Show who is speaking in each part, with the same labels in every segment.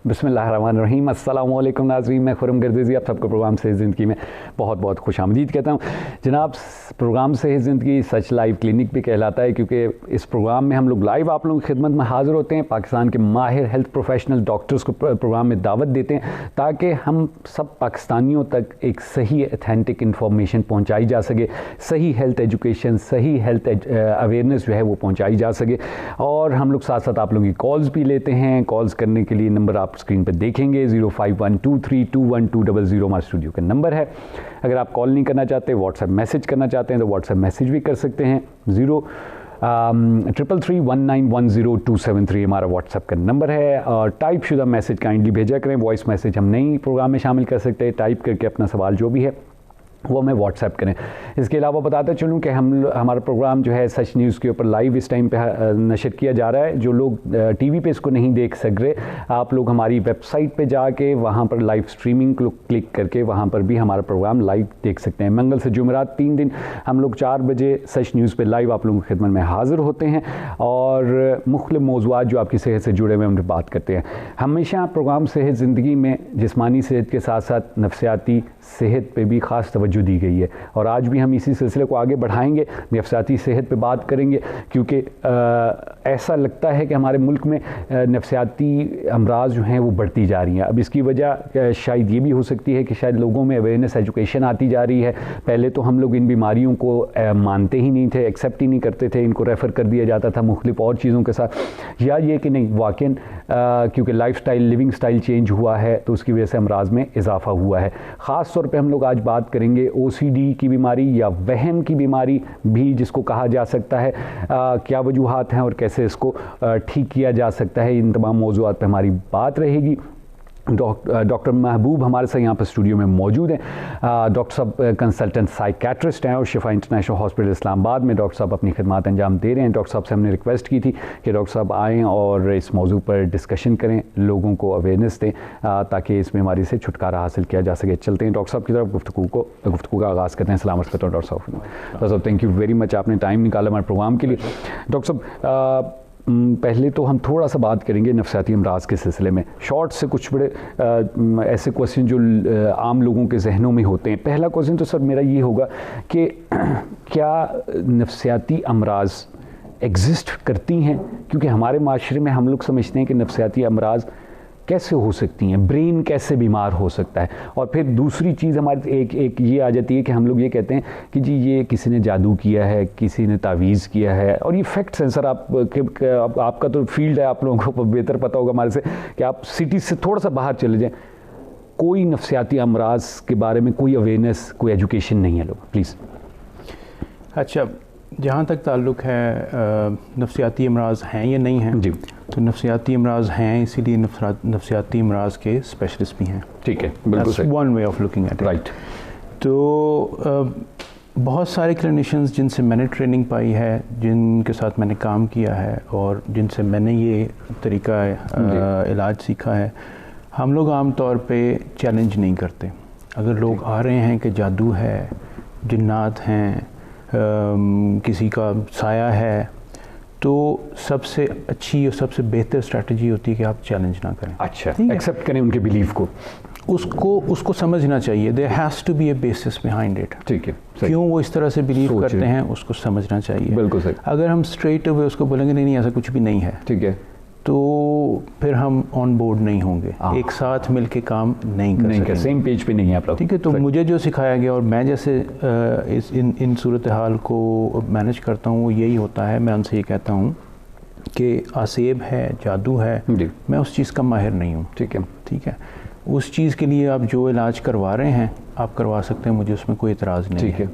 Speaker 1: बिस्मिल्लाहिर्रहमानिर्रहीम। अस्सलाम वालेकुम नाज़रीन, मैं खुरम गर्दिज़ी आप सबको प्रोग्राम से ज़िंदगी में बहुत बहुत खुशामदीद कहता हूँ। जनाब, प्रोग्राम से ज़िंदगी सच लाइव क्लिनिक भी कहलाता है क्योंकि इस प्रोग्राम में हम लोग लाइव आप लोगों की खिदमत में हाज़िर होते हैं। पाकिस्तान के माहिर हेल्थ प्रोफेशनल डॉक्टर्स को प्रोग्राम में दावत देते हैं ताकि हम सब पाकिस्तानियों तक एक सही अथेंटिक इन्फॉर्मेशन पहुँचाई जा सके, सही हेल्थ एजुकेशन, सही हेल्थ अवेयरनेस जो है वो पहुँचाई जा सके। और हम लोग साथ साथ आप लोगों की कॉल्स भी लेते हैं। कॉल्स करने के लिए नंबर आप स्क्रीन पर देखेंगे, 0512321200 हमारे स्टूडियो का नंबर है। अगर आप कॉल नहीं करना चाहते, व्हाट्सएप मैसेज करना चाहते हैं तो व्हाट्सएप मैसेज भी कर सकते हैं। 33319102273 हमारा व्हाट्सएप का नंबर है। और टाइप शुदा मैसेज काइंडली भेजा करें, वॉइस मैसेज हम नहीं प्रोग्राम में शामिल कर सकते। टाइप करके अपना सवाल जो भी है वो हमें व्हाट्सएप करें। इसके अलावा बताते चलूँ कि हमारा प्रोग्राम जो है सच न्यूज़ के ऊपर लाइव इस टाइम पे नशर किया जा रहा है। जो लोग टीवी पे इसको नहीं देख सक रहे, आप लोग हमारी वेबसाइट पे जाके वहाँ पर लाइव स्ट्रीमिंग को क्लिक करके वहाँ पर भी हमारा प्रोग्राम लाइव देख सकते हैं। मंगल से जुमेरात 3 दिन हम लोग 4 बजे सच न्यूज़ पर लाइव आप लोगों की खिदमत में हाज़िर होते हैं और मुख्तलिफ मौज़ूआत जो आपकी सेहत से जुड़े हुए हम बात करते हैं। हमेशा प्रोग्राम सेहत ज़िंदगी में जिस्मानी सेहत के साथ साथ नफ्सियाती सेहत पे भी ख़ास तवज्जो दी गई है और आज भी हम इसी सिलसिले को आगे बढ़ाएंगे। नफ्सियाती सेहत पे बात करेंगे क्योंकि ऐसा लगता है कि हमारे मुल्क में नफ्सियाती अमराज जो हैं वो बढ़ती जा रही हैं। अब इसकी वजह शायद ये भी हो सकती है कि शायद लोगों में अवेयरनेस एजुकेशन आती जा रही है। पहले तो हम लोग इन बीमारियों को मानते ही नहीं थे, एक्सेप्ट ही नहीं करते थे, इनको रेफ़र कर दिया जाता था मुख्तलिफ और चीज़ों के साथ, या ये कि नहीं वाकई क्योंकि लाइफस्टाइल लिविंग स्टाइल चेंज हुआ है तो उसकी वजह से अमराज में इजाफा हुआ है। ख़ास तौर पे हम लोग आज बात करेंगे OCD की बीमारी या वहम की बीमारी भी जिसको कहा जा सकता है, क्या वजूहात हैं और कैसे इसको ठीक किया जा सकता है। इन तमाम मौज़ूआत पे हमारी बात रहेगी। डॉक्टर महबूब हमारे साथ यहाँ पर स्टूडियो में मौजूद हैं। डॉक्टर साहब कंसल्टेंट साइकेट्रिस्ट हैं और शिफा इंटरनेशनल हॉस्पिटल इस्लामाबाद में डॉक्टर साहब अपनी खिदमत अंजाम दे रहे हैं। डॉक्टर साहब से हमने रिक्वेस्ट की थी कि डॉक्टर साहब आएँ और इस मौजू पर डिस्कशन करें, लोगों को अवेयरनेस दें ताकि इस बीमारी से छुटकारा हासिल किया जा सके। चलते हैं डॉक्टर साहब की तरफ, गुफ्तगू का आगाज़ करते हैं। सलाम करता हूँ डॉक्टर साहब। थैंक यू वेरी मच, आपने टाइम निकाला हमारे प्रोग्राम के लिए। डॉक्टर साहब, पहले तो हम थोड़ा सा बात करेंगे नफ्सियाती अमराज के सिलसिले में। शॉर्ट से कुछ बड़े ऐसे क्वेश्चन जो आम लोगों के जहनों में होते हैं। पहला क्वेश्चन तो सर मेरा ये होगा कि क्या नफ्सियाती अमराज एग्जिस्ट करती हैं? क्योंकि हमारे माशरे में हम लोग समझते हैं कि नफ्सियाती अमराज कैसे हो सकती हैं, ब्रेन कैसे बीमार हो सकता है। और फिर दूसरी चीज़ हमारी एक ये आ जाती है कि हम लोग ये कहते हैं कि जी ये किसी ने जादू किया है, किसी ने तावीज़ किया है। और ये फैक्ट्स हैं सर, आपका तो फील्ड है, आप लोगों को बेहतर पता होगा हमारे से कि आप सिटी से थोड़ा सा बाहर चले जाएँ, कोई नफ्सियाती अमराज के बारे में कोई अवेयरनेस, कोई एजुकेशन नहीं है लोग, प्लीज़।
Speaker 2: अच्छा, जहाँ तक ताल्लुक़ है नफ्सियाती अमराज हैं या नहीं हैं जी, तो नफ्सियाती अमराज हैं, इसीलिए नफ्सियाती अमराज के स्पेशलिस्ट भी हैं।
Speaker 1: ठीक है, बिल्कुल सही।
Speaker 2: One way of looking at it,
Speaker 1: right.
Speaker 2: तो बहुत सारे क्लिनिशियंस जिनसे मैंने ट्रेनिंग पाई है, जिनके साथ मैंने काम किया है और जिनसे मैंने ये तरीका इलाज सीखा है, हम लोग आम तौर पे चैलेंज नहीं करते। अगर लोग आ रहे हैं कि जादू है, जिन्नात हैं, किसी का साया है, तो सबसे अच्छी और सबसे बेहतर स्ट्रैटेजी होती है कि आप चैलेंज ना करें।
Speaker 1: अच्छा, एक्सेप्ट करें उनके बिलीफ को,
Speaker 2: उसको समझना चाहिए। There has to be a basis behind it.
Speaker 1: ठीक है,
Speaker 2: क्यों वो इस तरह से बिलीव करते हैं उसको समझना चाहिए।
Speaker 1: बिल्कुल सही।
Speaker 2: अगर हम स्ट्रेट अवे उसको बोलेंगे नहीं ऐसा कुछ भी नहीं है, ठीक है, तो फिर हम ऑन बोर्ड नहीं होंगे, एक साथ मिलके काम नहीं कर सकते,
Speaker 1: सेम पेज पे नहीं है आप लोग।
Speaker 2: ठीक है, तो मुझे जो सिखाया गया और मैं जैसे इन सूरत हाल को मैनेज करता हूँ वो यही होता है। मैं उनसे ये कहता हूँ कि आसेब है, जादू है, मैं उस चीज़ का माहिर नहीं हूँ। ठीक है, ठीक है, उस चीज़ के लिए आप जो इलाज करवा रहे हैं आप करवा सकते हैं, मुझे उसमें कोई इतराज़ नहीं है।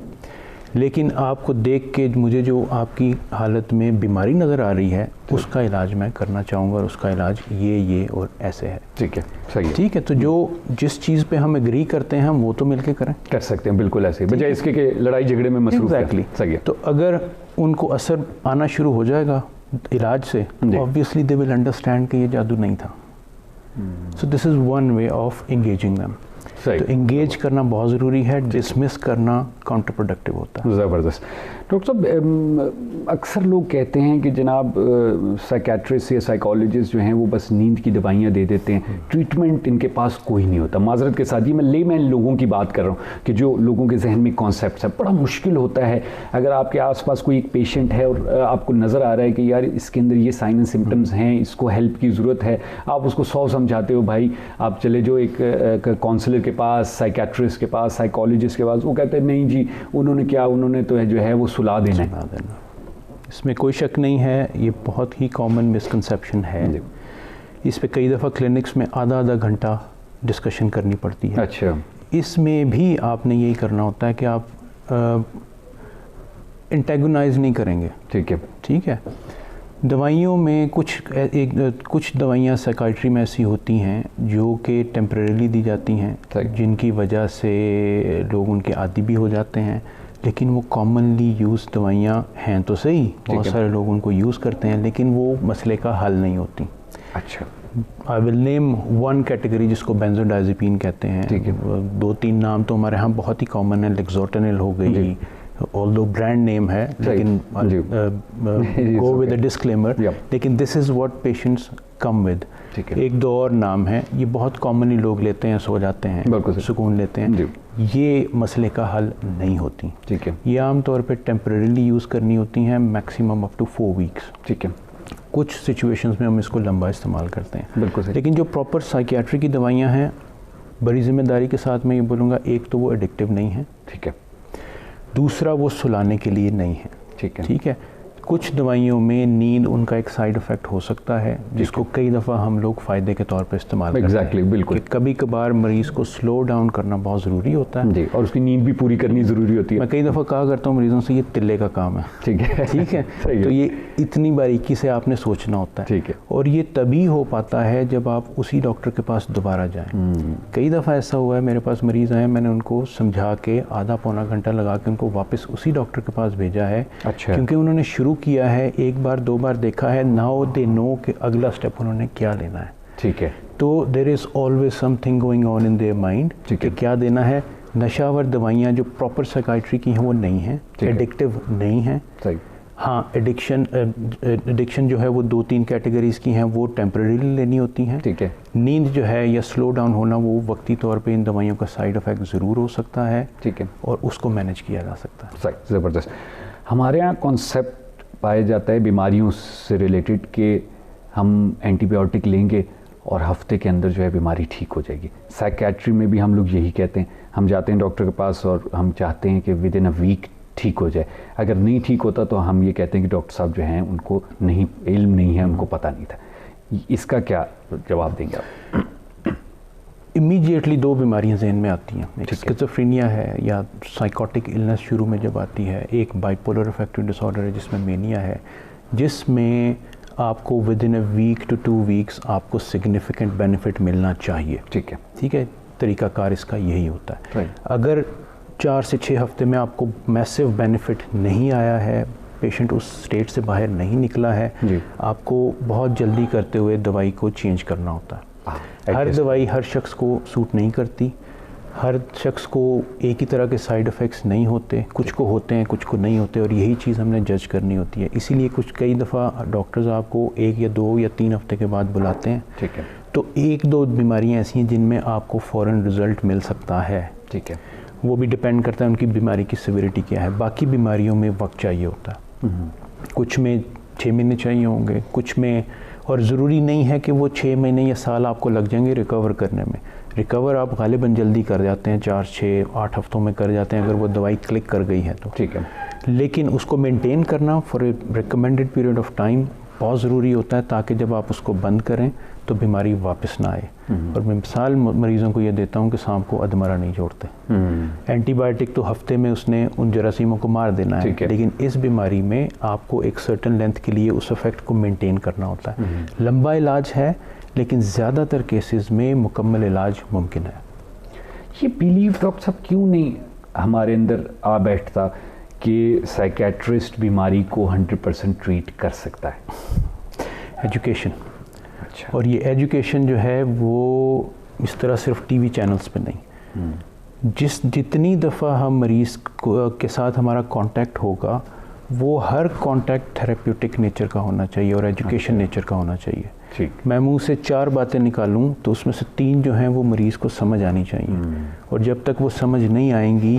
Speaker 2: लेकिन आपको देख के मुझे जो आपकी हालत में बीमारी नज़र आ रही है उसका इलाज मैं करना चाहूँगा और उसका इलाज ये और ऐसे है।
Speaker 1: ठीक है, सही है।
Speaker 2: ठीक है, तो जो जिस चीज़ पे हम एग्री करते हैं हम वो तो मिलके कर
Speaker 1: सकते हैं, बिल्कुल ऐसे, बजाय इसके कि लड़ाई झगड़े में मसरूफ।
Speaker 2: एग्जैक्टली,
Speaker 1: सही है।
Speaker 2: तो अगर उनको असर आना शुरू हो जाएगा इलाज से, ऑब्वियसली दे विल अंडरस्टैंड कि ये जादू नहीं था। So this is one way of engaging them. तो एंगेज करना बहुत ज़रूरी है, डिसमिस करना काउंटर प्रोडक्टिव होता है।
Speaker 1: ज़बरदस्त। डॉक्टर साहब, अक्सर लोग कहते हैं कि जनाब साइकेट्रिस्ट या साइकोलॉजिस्ट जो हैं वो बस नींद की दवाइयाँ दे देते हैं, ट्रीटमेंट इनके पास कोई नहीं होता। माजरत के साथ, ये मैं लेमैन लोगों की बात कर रहा हूँ कि जो लोगों के जहन में कॉन्सेप्ट है, बड़ा मुश्किल होता है। अगर आपके आसपास कोई एक पेशेंट है और आपको नज़र आ रहा है कि यार इसके अंदर ये साइन एंड सिम्टम्स हैं, इसको हेल्प की ज़रूरत है, आप उसको 100 समझाते हो, भाई आप चले जो एक काउंसलर के पास, साइकेट्रिस्ट के पास, साइकोलॉजिस्ट के पास, वो कहते हैं नहीं जी उन्होंने क्या, उन्होंने तो है जो है वो सुला देना है।
Speaker 2: इसमें कोई शक नहीं है, ये बहुत ही कॉमन मिसकंसेप्शन है। इस पे कई दफ़ा क्लिनिक्स में आधा घंटा डिस्कशन करनी पड़ती है।
Speaker 1: अच्छा।
Speaker 2: इसमें भी आपने यही करना होता है कि आप एंटेगोनाइज नहीं करेंगे। ठीक है। दवाइयों में कुछ दवाइयाँ साइकाइट्री में ऐसी होती हैं जो कि टेम्परेरी दी जाती हैं, जिनकी वजह से लोग उनके आदी भी हो जाते हैं, लेकिन वो कॉमनली यूज़ दवाइयाँ हैं तो सही, बहुत सारे लोग उनको यूज़ करते हैं, लेकिन वो मसले का हल नहीं होती।
Speaker 1: अच्छा।
Speaker 2: I will name one category जिसको बेंजोडाइज़ेपिन कहते हैं। 2-3 नाम तो हमारे यहाँ बहुत ही कॉमन है, लेक्सोटेनिल हो गई, ऑल्दो ब्रांड नेम है, लेकिन गो विद अ डिस्क्लेमर, लेकिन this is what patients come with. 1-2 और नाम है, ये बहुत कॉमनली लोग लेते हैं, सो जाते हैं, सुकून लेते हैं, ये मसले का हल नहीं होती।
Speaker 1: ठीक है।
Speaker 2: ये आमतौर पे टेम्परेरीली यूज़ करनी होती हैं, मैक्सिमम अप टू 4 वीक्स।
Speaker 1: ठीक है।
Speaker 2: कुछ सिचुएशंस में हम इसको लंबा इस्तेमाल करते हैं।
Speaker 1: बिल्कुल।
Speaker 2: लेकिन जो प्रॉपर साइकियाट्री की दवाइयाँ हैं, बड़ी जिम्मेदारी के साथ मैं ये बोलूँगा, एक तो वो एडिक्टिव नहीं है।
Speaker 1: ठीक है।
Speaker 2: दूसरा वो सुलाने के लिए नहीं है।
Speaker 1: ठीक है।
Speaker 2: ठीक है। कुछ दवाइयों में नींद उनका एक साइड इफ़ेक्ट हो सकता है, जिसको कई दफ़ा हम लोग फ़ायदे के तौर पे इस्तेमाल करते हैं।
Speaker 1: बिल्कुल।
Speaker 2: कभी कभार मरीज़ को स्लो डाउन करना बहुत ज़रूरी होता है
Speaker 1: जी, और उसकी नींद भी पूरी करनी ज़रूरी होती है।
Speaker 2: मैं कई दफ़ा कहा करता हूँ मरीज़ों से, ये तिल्ले का काम है।
Speaker 1: ठीक है।
Speaker 2: ठीक है। तो ये इतनी बारीकी से आपने सोचना होता है।
Speaker 1: ठीक है।
Speaker 2: और ये तभी हो पाता है जब आप उसी डॉक्टर के पास दोबारा जाएं। कई दफ़ा ऐसा हुआ है, मेरे पास मरीज़ आए, मैंने उनको समझा के आधा-पौना घंटा लगा के उनको वापस उसी डॉक्टर के पास भेजा है।
Speaker 1: अच्छा।
Speaker 2: क्योंकि उन्होंने शुरू किया है, 1 बार 2 बार देखा है, नाउ दे नो कि अगला स्टेप उन्होंने क्या लेना है।
Speaker 1: ठीक है।
Speaker 2: तो there is always something going on in their mind कि क्या देना है। नशावर दवाइयाँ जो प्रॉपर साइकाइट्री की हैं वो नहीं हैं, एडिक्टिव नहीं हैं।
Speaker 1: सही।
Speaker 2: हाँ, एडिक्शन जो है वो 2-3 कैटेगरीज़ की हैं, वो टेम्परेरीली लेनी होती हैं।
Speaker 1: ठीक है।
Speaker 2: नींद जो है या स्लो डाउन होना, वो वक्ती तौर पे इन दवाइयों का साइड इफ़ेक्ट ज़रूर हो सकता है।
Speaker 1: ठीक है।
Speaker 2: और उसको मैनेज किया जा सकता है।
Speaker 1: सही, ज़बरदस्त। हमारे यहाँ कॉन्सेप्ट पाया जाता है बीमारियों से रिलेटेड कि हम एंटीबायोटिक लेंगे और हफ्ते के अंदर जो है बीमारी ठीक हो जाएगी। साइकेट्री में भी हम लोग यही कहते हैं, हम जाते हैं डॉक्टर के पास और हम चाहते हैं कि विद इन अ वीक ठीक हो जाए। अगर नहीं ठीक होता तो हम ये कहते हैं कि डॉक्टर साहब जो हैं उनको नहीं, इल्म नहीं है, उनको पता नहीं था। इसका क्या जवाब देंगे आप?
Speaker 2: इमीडिएटली 2 बीमारियां जहन में आती हैं, एक स्किज़ोफ्रेनिया है या साइकोटिक इलनेस शुरू में जब आती है, एक बाइपोलर अफेक्टिव डिसऑर्डर है जिसमें मेनिया है, जिसमें आपको within a week to 2 weeks आपको सिग्निफिकेंट बेनिफिट मिलना चाहिए।
Speaker 1: ठीक है।
Speaker 2: ठीक है। तरीकाकार इसका यही होता है।
Speaker 1: Right.
Speaker 2: अगर 4 से 6 हफ्ते में आपको मैसिव बेनिफिट नहीं आया है, पेशेंट उस स्टेट से बाहर नहीं निकला है, आपको बहुत जल्दी करते हुए दवाई को चेंज करना होता है। हर दवाई हर शख्स को सूट नहीं करती, हर शख्स को एक ही तरह के साइड इफ़ेक्ट्स नहीं होते, कुछ को होते हैं, कुछ को नहीं होते, और यही चीज़ हमने जज करनी होती है। इसीलिए कई दफ़ा डॉक्टर्स आपको 1 या 2 या 3 हफ्ते के बाद बुलाते हैं।
Speaker 1: ठीक है।
Speaker 2: तो 1-2 बीमारियां ऐसी हैं जिनमें आपको फ़ौरन रिज़ल्ट मिल सकता है।
Speaker 1: ठीक है।
Speaker 2: वो भी डिपेंड करता है उनकी बीमारी की सिविरिटी क्या है। बाकी बीमारियों में वक्त चाहिए होता है, कुछ में 6 महीने चाहिए होंगे, कुछ में, और ज़रूरी नहीं है कि वो 6 महीने या साल आपको लग जाएंगे रिकवर करने में। रिकवर आप गालिबन जल्दी कर जाते हैं, 4, 6, 8 हफ्तों में कर जाते हैं अगर वो दवाई क्लिक कर गई है तो।
Speaker 1: ठीक है।
Speaker 2: लेकिन उसको मेंटेन करना for a recommended period of time बहुत ज़रूरी होता है, ताकि जब आप उसको बंद करें तो बीमारी वापस ना आए। और मैं मिसाल मरीज़ों को ये देता हूँ कि सांप को अधमरा नहीं जोड़ते। एंटीबायोटिक तो हफ्ते में उसने उन जरासीमों को मार देना है, लेकिन इस बीमारी में आपको एक सर्टेन लेंथ के लिए उस इफेक्ट को मेंटेन करना होता है। लंबा इलाज है, लेकिन ज़्यादातर केसेस में मुकम्मल इलाज मुमकिन है।
Speaker 1: ये बिलीव डॉक्टर साहब क्यों नहीं हमारे अंदर आ बैठता कि साइकेट्रिस्ट बीमारी को 100% ट्रीट कर सकता है?
Speaker 2: एजुकेशन।
Speaker 1: अच्छा।
Speaker 2: और ये एजुकेशन जो है वो इस तरह सिर्फ टीवी चैनल्स पे नहीं, जितनी दफ़ा हम मरीज़ के साथ हमारा कांटेक्ट होगा, वो हर कांटेक्ट थेरेप्यूटिक नेचर का होना चाहिए और एजुकेशन नेचर का होना चाहिए।
Speaker 1: ठीक।
Speaker 2: मैं मुंह से 4 बातें निकालूं तो उसमें से 3 जो हैं वो मरीज़ को समझ आनी चाहिए, और जब तक वो समझ नहीं आएंगी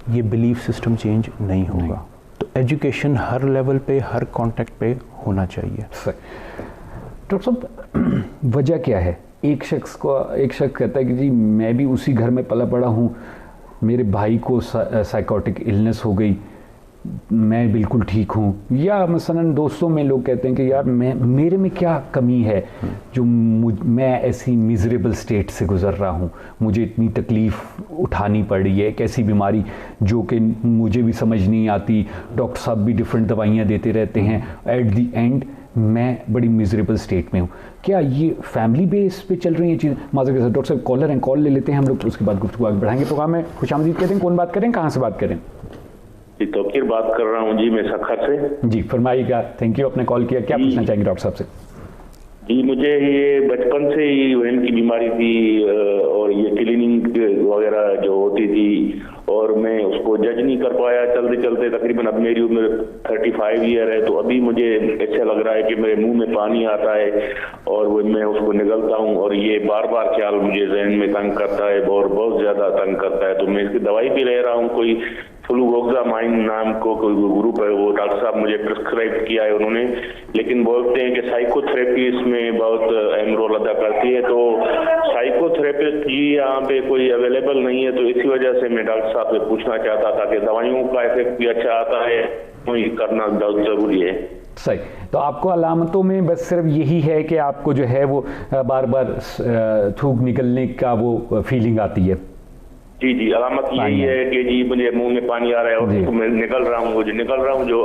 Speaker 2: ये बिलीफ सिस्टम चेंज नहीं होगा। तो एजुकेशन हर लेवल पे, हर कांटेक्ट पे होना चाहिए।
Speaker 1: डॉक्टर साहब, वजह क्या है? एक शख्स कहता है कि जी मैं भी उसी घर में पला पड़ा हूँ, मेरे भाई को साइकोटिक इलनेस हो गई, मैं बिल्कुल ठीक हूँ। या मसलन दोस्तों में लोग कहते हैं कि यार मेरे में क्या कमी है जो मैं ऐसी मिजरेबल स्टेट से गुज़र रहा हूँ, मुझे इतनी तकलीफ़ उठानी पड़ रही है, एक ऐसी बीमारी जो कि मुझे भी समझ नहीं आती, डॉक्टर साहब भी डिफरेंट दवाइयाँ देते रहते हैं, एट दी एंड मैं बड़ी मिजरेबल स्टेट में हूँ। क्या ये फैमिली बेस पे चल रही है चीज़ें? माज़ा के साथ डॉक्टर साहब कॉलर हैं, कॉल ले लेते हैं हम लोग, उसके बाद गुफ्तगू आगे बढ़ाएंगे। प्रोग्राम में खुशामदीद कहते हैं, कौन बात करें, कहाँ से बात करें?
Speaker 3: जी तौकीर बात कर रहा हूँ जी, मैं सखर से।
Speaker 1: जी फरमाइएगा, थैंक यू, आपने कॉल किया, क्या पूछना चाहेंगे डॉक्टर साहब से?
Speaker 3: जी मुझे ये बचपन से ही वहम की बीमारी थी, और ये क्लीनिंग वगैरह जो होती थी, और मैं उसको जज नहीं कर पाया चलते चलते। तकरीबन अब मेरी उम्र 35 ईयर है, तो अभी मुझे ऐसा लग रहा है कि मेरे मुंह में पानी आता है और वो मैं उसको निगलता हूँ, और ये बार बार ख्याल मुझे जहन में तंग करता है और बहुत ज़्यादा तंग करता है। तो मैं इसकी दवाई भी ले रहा हूँ, कोई फ्लूरोक्सामाइन नाम को कोई ग्रुप है, वो डॉक्टर साहब मुझे प्रिस्क्राइब किया है उन्होंने, लेकिन बोलते हैं कि साइकोथेरेपी इसमें बहुत अहम रोल अदा करती है। तो साइकोथेरेपिस्ट जी यहाँ पे कोई अवेलेबल नहीं है, तो इसी वजह से मैं डॉक्टर साहब से पूछना चाहता था कि दवाइयों का इफेक्ट भी अच्छा आता है, कोई करना बहुत ज़रूरी है।
Speaker 1: सही। तो आपको अलामतों में बस सिर्फ यही है कि आपको जो है वो बार बार थूक निकलने का वो फीलिंग आती है?
Speaker 3: जी जी, अलामत यही है कि जी मुझे मुंह में पानी आ रहा है और तो मैं निकल रहा हूँ, जो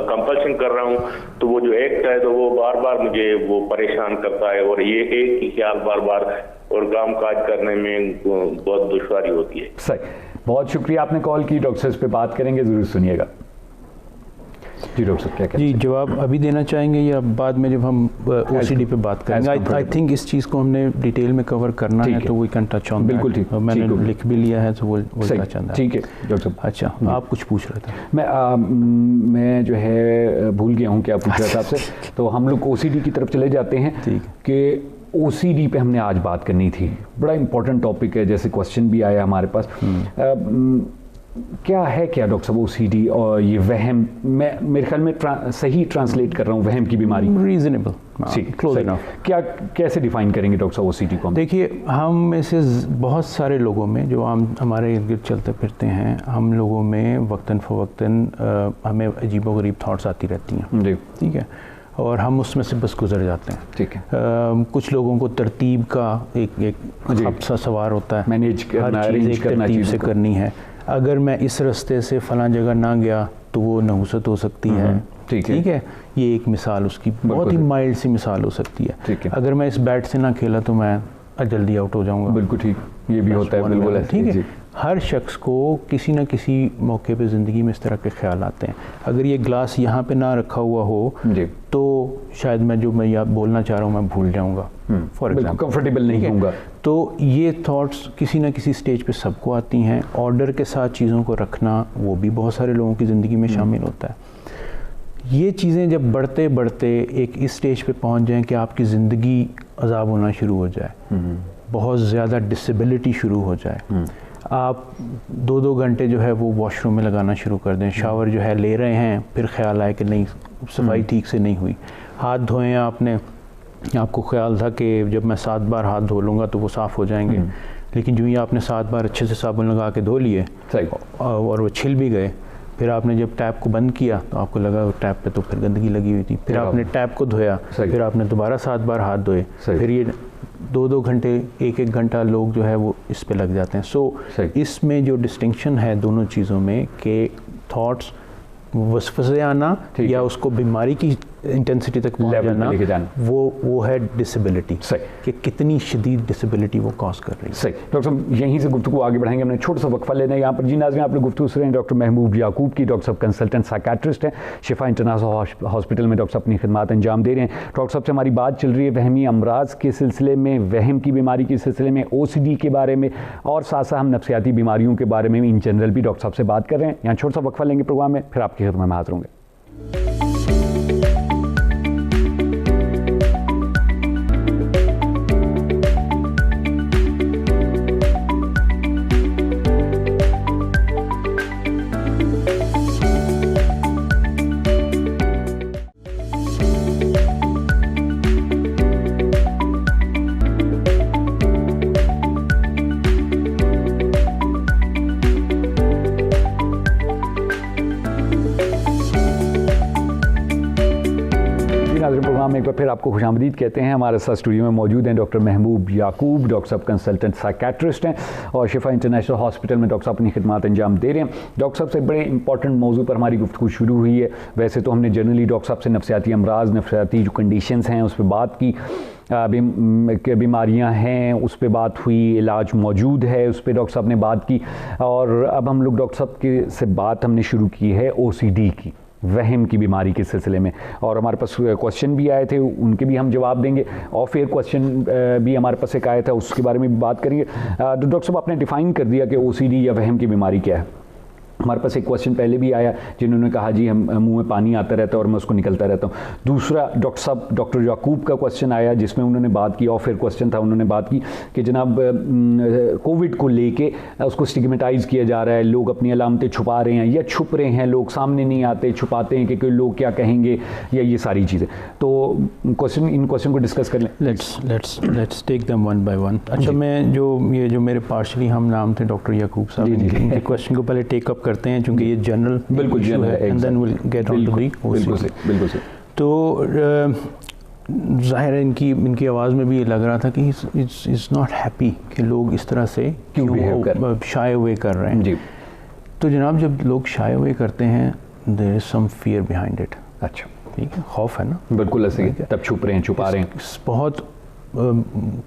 Speaker 3: कंपल्शन कर रहा हूँ, तो वो जो एक्ट है तो वो बार बार मुझे वो परेशान करता है, और ये एक ही ख्याल बार बार और काम काज करने में बहुत दुश्वारी होती है।
Speaker 1: सही, बहुत शुक्रिया आपने कॉल की। डॉक्टर इस पे बात करेंगे, ज़रूर सुनिएगा। जी डॉक्टर साहब क्या कहते हैं?
Speaker 2: जी जवाब अभी देना चाहेंगे या बाद में जब हम ओसीडी पे बात करेंगे? आई थिंक इस चीज़ को हमने डिटेल में कवर करना है, तो वी कैन टच ऑन।
Speaker 1: बिल्कुल ठीक,
Speaker 2: मैंने लिख भी लिया है, तो वो टच ऑन।
Speaker 1: ठीक है डॉक्टर साहब।
Speaker 2: अच्छा, आप कुछ पूछ रहे थे?
Speaker 1: मैं जो है भूल गया हूँ क्या पूछ रहा था आपसे। तो हम लोग ओसीडी की तरफ चले जाते हैं कि ओसीडी पे हमने आज बात करनी थी, बड़ा इंपॉर्टेंट टॉपिक है, जैसे क्वेश्चन भी आया हमारे पास। क्या है क्या डॉक्टर साहब ओसीडी और ये वहम? मैं मेरे ख्याल में सही ट्रांसलेट कर रहा हूँ, वहम की बीमारी।
Speaker 2: Reasonable,
Speaker 1: close enough. क्या कैसे डिफाइन करेंगे डॉक्टर साहब ओसीडी को?
Speaker 2: देखिए, हम में से बहुत सारे लोगों में जो हमारे इर्द गिर्द चलते फिरते हैं, हम लोगों में वक्तन फ़वक्तन हमें अजीबोगरीब थाट्स आती रहती हैं जी, ठीक है, और हम उसमें से बस गुजर जाते हैं।
Speaker 1: ठीक है।
Speaker 2: कुछ लोगों को तरतीब का एक खपसा सवार होता है,
Speaker 1: मैनेज करना,
Speaker 2: हर चीज़ एक तरतीब से करनी है। अगर मैं इस रास्ते से फ़लाँ जगह ना गया तो वो नहुसत हो सकती है। ठीक है, ये एक मिसाल उसकी बहुत ही माइल्ड सी मिसाल हो सकती है। अगर मैं इस बैट से ना खेला तो मैं जल्दी आउट हो जाऊंगा।
Speaker 1: बिल्कुल ठीक, ये भी होता है, बिल्कुल
Speaker 2: ठीक है। हर शख्स को किसी न किसी मौके पे ज़िंदगी में इस तरह के ख्याल आते हैं। अगर ये ग्लास यहाँ पे ना रखा हुआ हो तो शायद मैं यहाँ बोलना चाह रहा हूँ मैं भूल जाऊँगा, फॉर एग्जाम्पल
Speaker 1: कंफर्टेबल नहीं होऊंगा।
Speaker 2: तो ये थॉट्स किसी न किसी स्टेज पे सबको आती हैं। ऑर्डर के साथ चीज़ों को रखना वो भी बहुत सारे लोगों की ज़िंदगी में शामिल होता है। ये चीज़ें जब बढ़ते बढ़ते एक इस स्टेज पे पहुँच जाएँ कि आपकी ज़िंदगी अजाब होना शुरू हो जाए, बहुत ज़्यादा डिसेबिलिटी शुरू हो जाए, आप 2-2 घंटे जो है वो वॉशरूम में लगाना शुरू कर दें, शावर जो है ले रहे हैं, फिर ख्याल आए कि नहीं सफाई ठीक से नहीं हुई, हाथ धोएं आपने, आपको ख्याल था कि जब मैं 7 बार हाथ धो लूँगा तो वो साफ़ हो जाएंगे, लेकिन जो ही आपने 7 बार अच्छे से साबुन लगा के धो लिए और वो छिल भी गए, फिर आपने जब टैप को बंद किया तो आपको लगा टैप पे तो फिर गंदगी लगी हुई थी, फिर आपने टैप को धोया, फिर आपने दोबारा 7 बार हाथ धोए, फिर ये 2-2 घंटे 1-1 घंटा लोग जो है वो इस पे लग जाते हैं। सो इसमें जो डिस्टिंक्शन है दोनों चीज़ों में कि थॉट्स वसवसे आना या उसको बीमारी की इंटेंसिटी तक पहुंच
Speaker 1: लेवल पे लेके जाना।
Speaker 2: वो है डिसेबिलिटी,
Speaker 1: सही,
Speaker 2: कि कितनी शदीद डिसेबिलिटी वो कॉज कर रही है।
Speaker 1: सही। डॉक्टर साहब यहीं से गुफ्तगू आगे बढ़ाएंगे, हमने छोटा सा वक्फा लेना है यहाँ पर। जी नाज़रीन, आप लोग गुफ्तगू सुन रहे हैं डॉक्टर महबूब याकूब की। डॉक्टर साहब कंसल्टेंट साइकेट्रिस्ट हैं, शिफा इंटरनेशनल हॉस्पिटल में डॉक्टर साहब अपनी खिदमत अंजाम दे रहे हैं। डॉक्टर साहब से हमारी बात चल रही है वहमी अमराज के सिलसिले में, वहम की बीमारी के सिलसिले में, OCD के बारे में, और साथ साथ हम नफ्सियाती बीमारियों के बारे में इन जनरल भी डॉक्टर साहब से बात कर रहे हैं। यहाँ छोटा सा वक्फा लेंगे प्रोग्राम में, फिर आपकी खिदमत में हाजिर होंगे। प्रोग्राम में एक बार फिर आपको खुशामदीद कहते हैं। हमारे साथ स्टूडियो में मौजूद हैं डॉक्टर महबूब याकूब, डॉक्टर साहब कंसल्टेंट साइकेट्रिस्ट हैं और शिफा इंटरनेशनल हॉस्पिटल में डॉक्टर साहब अपनी खिदमत अंजाम दे रहे हैं। डॉक्टर साहब से बड़े इंपॉर्टेंट मौजू पर हमारी गुफ्तगू शुरू हुई है। वैसे तो हमने जनरली डॉक्टर साहब से नफ्सियाती अमराज, नफ्सियाती जो कंडीशंस हैं उस पर बात की, बीमारियां हैं उस पर बात हुई, इलाज मौजूद है उस पर डॉक्टर साहब ने बात की, और अब हम लोग डॉक्टर साहब के से बात हमने शुरू की है OCD की, वहम की बीमारी के सिलसिले में। और हमारे पास क्वेश्चन भी आए थे, उनके भी हम जवाब देंगे। ऑफ एयर क्वेश्चन भी हमारे पास एक आया था, उसके बारे में भी बात करेंगे। तो डॉक्टर साहब आपने डिफ़ाइन कर दिया कि OCD या वहम की बीमारी क्या है। हमारे पास एक क्वेश्चन पहले भी आया जिन्होंने कहा जी हम मुंह में पानी आता रहता है और मैं उसको निकलता रहता हूँ। दूसरा डॉक्टर साहब डॉक्टर याकूब का क्वेश्चन आया जिसमें उन्होंने बात की, और फिर क्वेश्चन था, उन्होंने बात की कि जनाब कोविड को लेके उसको स्टिग्मेटाइज़ किया जा रहा है, लोग अपनी अलामतें छुपा रहे हैं या छुप रहे हैं, लोग सामने नहीं आते, छुपाते हैं कि लोग क्या कहेंगे या ये सारी चीज़ें। तो इन क्वेश्चन को डिस्कस कर लें।
Speaker 2: Let's take them one by one. अच्छा, मैं जो मेरे पार्शली हम नाम थे डॉक्टर याकूब साहब, इनके क्वेश्चन को पहले टेक अप करते हैं क्योंकि ये जनरल
Speaker 1: बिल्कुल जनरल है,
Speaker 2: and then will get on to the OCD।
Speaker 1: बिल्कुल सही।
Speaker 2: तो ज़ाहिर है इनकी आवाज़ में भी ये लग रहा था कि इज़ नॉट हैप्पी कि लोग इस तरह से क्यों शाय अवे कर रहे हैं।
Speaker 1: जी।
Speaker 2: तो जनाब जब लोग शाय अवे करते हैं there is some fear behind it.
Speaker 1: अच्छा,
Speaker 2: ठीक है, खौफ है ना,
Speaker 1: बिल्कुल ऐसे तब छुप रहे हैं, छुपा रहे हैं।
Speaker 2: बहुत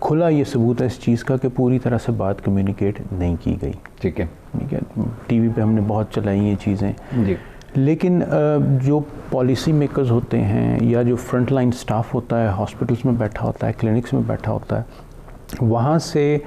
Speaker 2: खुला ये सबूत है इस चीज़ का कि पूरी तरह से बात कम्युनिकेट नहीं की गई।
Speaker 1: ठीक है,
Speaker 2: ठीक है, टीवी पे हमने बहुत चलाई ये चीज़ें
Speaker 1: जी,
Speaker 2: लेकिन जो पॉलिसी मेकर्स होते हैं या जो फ्रंट लाइन स्टाफ होता है, हॉस्पिटल्स में बैठा होता है, क्लिनिक्स में बैठा होता है, वहाँ से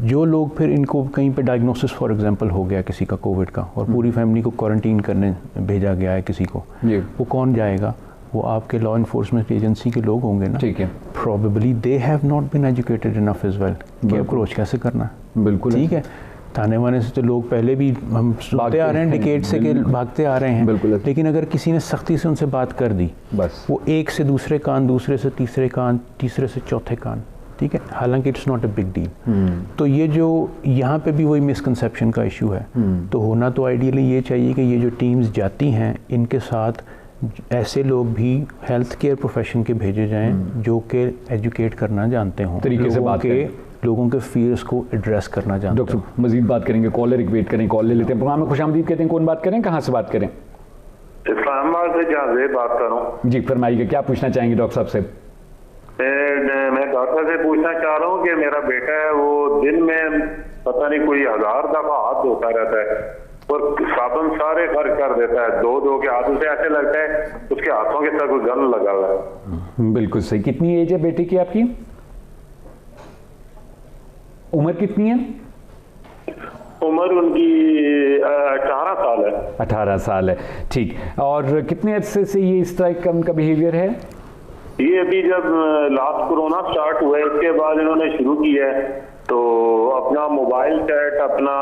Speaker 2: जो लोग फिर इनको कहीं पे डायग्नोसिस फॉर एग्जांपल हो गया किसी का कोविड का और पूरी फैमिली को क्वारंटीन करने भेजा गया है किसी को, वो कौन जाएगा? वो आपके लॉ इन्फोर्समेंट एजेंसी के लोग होंगे ना।
Speaker 1: ठीक है,
Speaker 2: probably they have not been educated enough as well कि अप्रोच कैसे करना है।
Speaker 1: बिल्कुल
Speaker 2: ठीक है, थाने वाने से तो लोग पहले भी हम सुनते आ रहे हैं डिकेड से कि भागते आ रहे हैं।
Speaker 1: बिल्कुल।
Speaker 2: लेकिन अगर किसी ने सख्ती से उनसे बात कर दी,
Speaker 1: बस
Speaker 2: वो एक से दूसरे कान, दूसरे से तीसरे कान, तीसरे से चौथे कान, ठीक है, हालांकि it's not a big deal. तो ये जो यहाँ पे भी वही मिसकंसेप्शन का इशू है। तो होना तो आइडियली ये चाहिए कि ये जो टीम्स जाती हैं इनके साथ ऐसे लोग भी हेल्थ केयर प्रोफेशन के भेजे जाएं जो कि एजुकेट करना जानते हों,
Speaker 1: तरीके से बात
Speaker 2: लोगों के फियर्स को एड्रेस करना जानते हैं।
Speaker 1: डॉक्टर मजीद बात करेंगे, कॉलर एक वेट करें, कॉल ले लेते हैं। प्रोग्राम में खुशामदीद कहते हैं, कौन बात करें, कहाँ से बात करें?
Speaker 4: इस्लामाबाद से जावेद बात कर रहा हूँ।
Speaker 1: जी फरमाइए, क्या पूछना चाहेंगे डॉक्टर साहब से?
Speaker 4: मैं डॉक्टर से पूछना चाह रहा हूँ कि मेरा बेटा है वो दिन में पता नहीं कोई 1000 दफा हाथ धोता रहता है और साबुन सारे खर्च कर देता है, धो के हाथों से ऐसे लगता है उसके हाथों के साथ गन लगा हुआ है।
Speaker 1: बिल्कुल सही। कितनी एज है बेटे की आपकी? उम्र कितनी है?
Speaker 4: उम्र उनकी 18 साल है।
Speaker 1: 18 साल है, ठीक। और कितने अरसे से ये इस तरह का उनका बिहेवियर है?
Speaker 4: ये अभी जब लास्ट कोरोना स्टार्ट हुआ है इसके बाद इन्होंने शुरू किया है, तो अपना मोबाइल सेट, अपना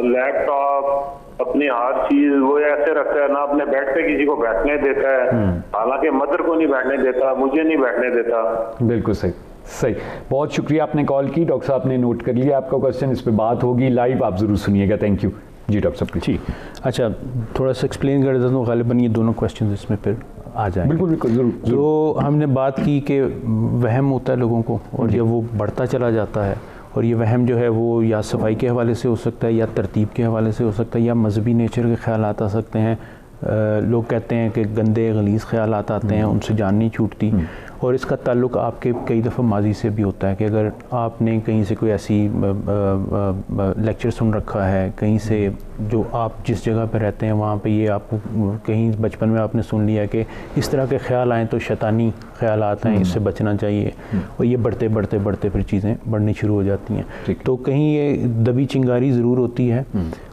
Speaker 4: लैपटॉप, अपनी हर चीज वो ऐसे रखता है, ना अपने बेड पे किसी को बैठने देता है, हालांकि मदर को नहीं बैठने देता, मुझे नहीं बैठने देता।
Speaker 1: बिल्कुल सही, सही। बहुत शुक्रिया आपने कॉल की, डॉक्टर साहब ने नोट कर लिया आपका क्वेश्चन, इस पर बात होगी लाइव, आप ज़रूर सुनिएगा। थैंक यू जी डॉक्टर साहब।
Speaker 2: जी अच्छा, थोड़ा सा एक्सप्लेन कर देता हूँ, गालिबन ये दोनों क्वेश्चन इसमें फिर आ जाएंगे।
Speaker 1: बिल्कुल बिल्कुल, ज़रूर।
Speaker 2: तो हमने बात की कि वहम होता है लोगों को और जब वो बढ़ता चला जाता है, और ये वहम जो है वो या सफाई के हवाले से हो सकता है, या तरतीब के हवाले से हो सकता है, या मजहबी नेचर के ख्यालात आ सकते हैं, लोग कहते हैं कि गंदे गलीज़ ख़यालात आते हैं, उनसे जान नहीं छूटती। और इसका ताल्लुक़ आपके कई दफ़ा माजी से भी होता है कि अगर आपने कहीं से कोई ऐसी लेक्चर सुन रखा है, कहीं से जो आप जिस जगह पर रहते हैं वहाँ पे ये आपको कहीं बचपन में आपने सुन लिया कि इस तरह के ख्याल आएँ तो शैतानी ख्याल आते हैं, इससे बचना चाहिए, और ये बढ़ते बढ़ते बढ़ते फिर चीज़ें बढ़नी शुरू हो जाती हैं। तो कहीं ये दबी चिंगारी ज़रूर होती है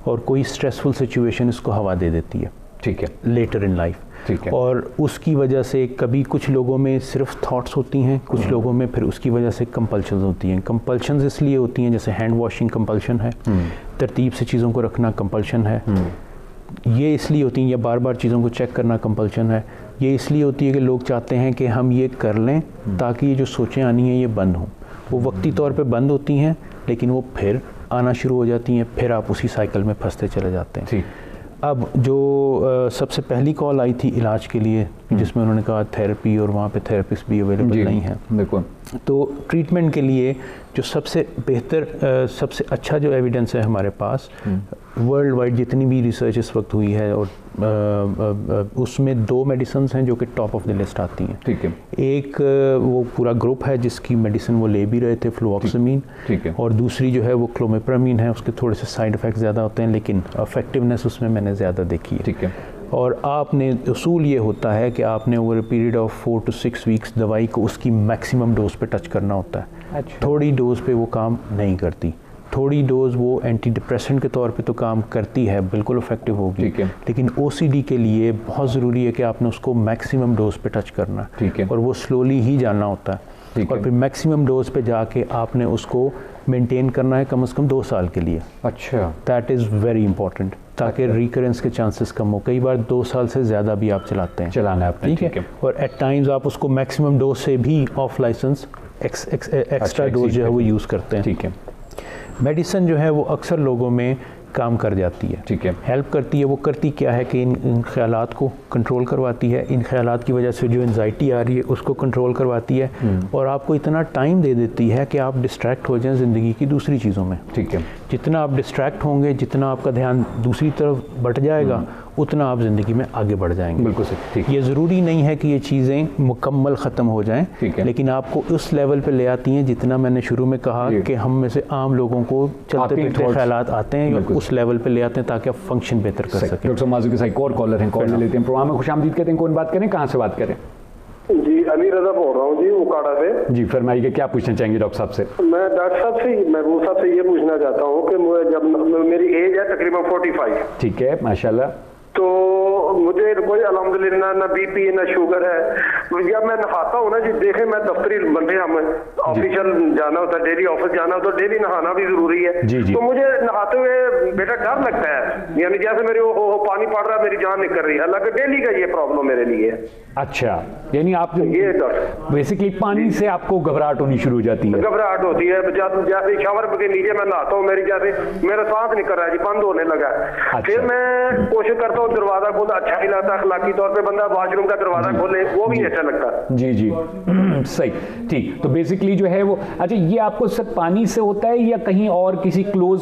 Speaker 2: और कोई स्ट्रेसफुल सिचुएशन इसको हवा दे देती है,
Speaker 1: ठीक है,
Speaker 2: लेटर इन लाइफ।
Speaker 1: ठीक है।
Speaker 2: और उसकी वजह से कभी कुछ लोगों में सिर्फ थॉट्स होती हैं, कुछ लोगों में फिर उसकी वजह से कंपल्शंस होती हैं। कंपल्शंस इसलिए होती हैं, जैसे हैंड वॉशिंग कंपल्शन है, तरतीब से चीज़ों को रखना कंपल्शन है। ये इसलिए होती हैं, या बार बार चीज़ों को चेक करना कंपल्शन है। ये इसलिए होती है कि लोग चाहते हैं कि हम ये कर लें ताकि ये जो सोचें आनी हैं ये बंद हों। वो वक्ती तौर पे बंद होती हैं, लेकिन वो फिर आना शुरू हो जाती हैं, फिर आप उसी साइकिल में फंसते चले जाते हैं। अब जो सबसे पहली कॉल आई थी इलाज के लिए, जिसमें उन्होंने कहा थेरेपी, और वहाँ पे थेरेपिस्ट भी अवेलेबल नहीं है,
Speaker 1: बिल्कुल।
Speaker 2: तो ट्रीटमेंट के लिए जो सबसे बेहतर सबसे अच्छा जो एविडेंस है हमारे पास, वर्ल्ड वाइड जितनी भी रिसर्च इस वक्त हुई है, और उसमें 2 मेडिसिन्स हैं जो कि टॉप ऑफ द लिस्ट आती हैं।
Speaker 1: ठीक है।
Speaker 2: एक वो पूरा ग्रुप है जिसकी मेडिसिन वो ले भी रहे थे, फ्लुओक्सामीन।
Speaker 1: ठीक है।
Speaker 2: और दूसरी जो है वो क्लोमिप्रामीन है, उसके थोड़े से साइड इफ़ेक्ट ज़्यादा होते हैं, लेकिन इफेक्टिवनेस उसमें मैंने ज़्यादा देखी है।
Speaker 1: ठीक है।
Speaker 2: और आपने उसूल ये होता है कि आपने over a period of 4 to 6 weeks दवाई को उसकी मैक्सिमम डोज पे टच करना होता है।
Speaker 1: अच्छा।
Speaker 2: थोड़ी डोज पे वो काम नहीं करती। थोड़ी डोज वो एंटी डिप्रेसेंट के तौर पे तो काम करती है, बिल्कुल इफेक्टिव होगी, लेकिन ओसीडी के लिए बहुत ज़रूरी है कि आपने उसको मैक्सिमम डोज पे टच करना,
Speaker 1: ठीक है,
Speaker 2: और वो स्लोली ही जाना होता है, और फिर मैक्सिमम डोज पे जाके आपने उसको मेंटेन करना है कम से कम 2 साल के लिए।
Speaker 1: अच्छा।
Speaker 2: दैट इज़ वेरी इंपॉर्टेंट, ताकि रिकरेंस के चांसेस कम हो। कई बार 2 साल से ज़्यादा भी आप चलाते हैं,
Speaker 1: चलाना है आपने,
Speaker 2: ठीक है। और एट टाइम्स आप उसको मैक्सिमम डोज से भी ऑफ लाइसेंस एक्स्ट्रा डोज जो है वो यूज़ करते हैं।
Speaker 1: ठीक है।
Speaker 2: मेडिसिन जो है वो अक्सर लोगों में काम कर जाती है,
Speaker 1: ठीक है,
Speaker 2: हेल्प करती है। वो करती क्या है कि इन ख्यालात को कंट्रोल करवाती है, इन ख्यालात की वजह से जो एंजाइटी आ रही है उसको कंट्रोल करवाती है, और आपको इतना टाइम दे देती है कि आप डिस्ट्रैक्ट हो जाएं ज़िंदगी की दूसरी चीज़ों में।
Speaker 1: ठीक है।
Speaker 2: जितना आप डिस्ट्रैक्ट होंगे, जितना आपका ध्यान दूसरी तरफ बट जाएगा, उतना आप ज़िंदगी में आगे बढ़ जाएंगे।
Speaker 1: बिल्कुल सही। ठीक।
Speaker 2: ये ज़रूरी नहीं है कि ये चीज़ें मुकम्मल ख़त्म हो जाएं, लेकिन आपको उस लेवल पे ले आती हैं जितना मैंने शुरू में कहा कि हम में से आम लोगों को चलते फिरते ख्यालात आते हैं, उस लेवल पे ले आते हैं ताकि आप फंक्शन बेहतर कर सकें।
Speaker 1: डॉक्टर माज़ू के साथ एक और कॉलर हैं, कॉल लेते हैं। प्रोग्राम में खुशामदीद कहते हैं, कौन बात करें, कहाँ से बात करें?
Speaker 4: जी अली रजा बोल रहा हूँ जी, उकाड़ा से।
Speaker 1: जी फरमाइए, क्या पूछना चाहेंगे डॉक्टर साहब से?
Speaker 4: मैं डॉक्टर साहब से, महबूब साहब से ये पूछना चाहता हूँ कि जब मेरी एज है तकरीबन 45।
Speaker 1: ठीक है, माशाल्लाह।
Speaker 4: तो मुझे कोई अल्हम्दुलिल्लाह ना बीपी ना शुगर है। जब मैं नहाता हूँ ना जी, देखे मैं दफ्तरी बंदे, हमें ऑफिशियल जाना होता है, डेली ऑफिस जाना होता है, डेली नहाना भी जरूरी है।
Speaker 1: जी जी।
Speaker 4: तो मुझे नहाते हुए बेटा डर लगता है, यानी जैसे मेरे वो पानी पड़ रहा है, मेरी जान निकल रही है। हालांकि डेली का ये प्रॉब्लम मेरे लिए है।
Speaker 1: अच्छा, यानी आप
Speaker 4: ये डर
Speaker 1: बेसिकली पानी से आपको घबराहट होनी शुरू हो जाती है?
Speaker 4: घबराहट होती है, जैसे शावर के नीचे मैं नहाता हूँ, मेरी जैसे मेरा सांस निकल रहा है जी, बंद होने लगा है।
Speaker 1: अच्छा।
Speaker 4: फिर मैं कोशिश करता हूँ दरवाजा खोलना, अच्छा नहीं लगता, अखलाकी तौर पे बंदा वॉशरूम का दरवाजा खोले, वो भी अच्छा लगता है।
Speaker 1: जी जी। सही, ठीक। तो बेसिकली जो है वो, अच्छा, ये आपको सिर्फ पानी से होता है या कहीं और किसी क्लोज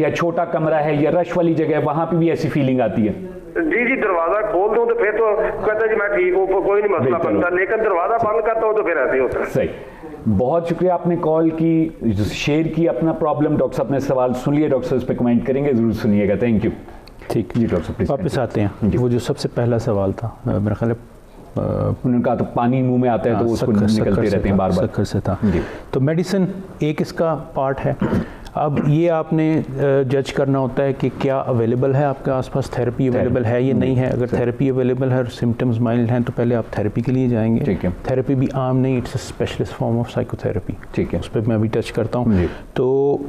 Speaker 1: या छोटा कमरा है या रश वाली जगह है, वहां पे भी ऐसी फीलिंग आती है?
Speaker 4: जी जी, दरवाजा खोल दूं तो फिर तो कहता जी मैं ठीक हूँ, कोई नहीं मसला बनता, लेकिन दरवाजा बंद करता हूँ तो फिर ऐसे होता है।
Speaker 1: सही, बहुत शुक्रिया आपने कॉल की, शेयर की अपना प्रॉब्लम। डॉक्टर साहब ने सवाल सुन लिए, डॉक्टर साहब इस पर कमेंट करेंगे, जरूर सुनिएगा। Thank you.
Speaker 2: ठीक
Speaker 1: जी डॉक्टर साहब
Speaker 2: वापस आते हैं। वो जो सबसे पहला सवाल था, मेरा ख्याल
Speaker 1: उन्होंने कहा तो पानी मुंह में आता है तो उसको निकलते रहते हैं बार बार।
Speaker 2: शक्कर से था। तो मेडिसिन एक इसका पार्ट है। अब ये आपने जज करना होता है कि क्या अवेलेबल है आपके आसपास, थेरेपी अवेलेबल है या नहीं है। अगर थेरेपी अवेलेबल है और सिम्टम्स माइल्ड हैं तो पहले आप थेरेपी के लिए जाएंगे।
Speaker 1: ठीक है।
Speaker 2: थेरेपी भी आम नहीं, it's a specialist form of psychotherapy.
Speaker 1: ठीक है,
Speaker 2: उस पर मैं अभी टच करता हूँ। तो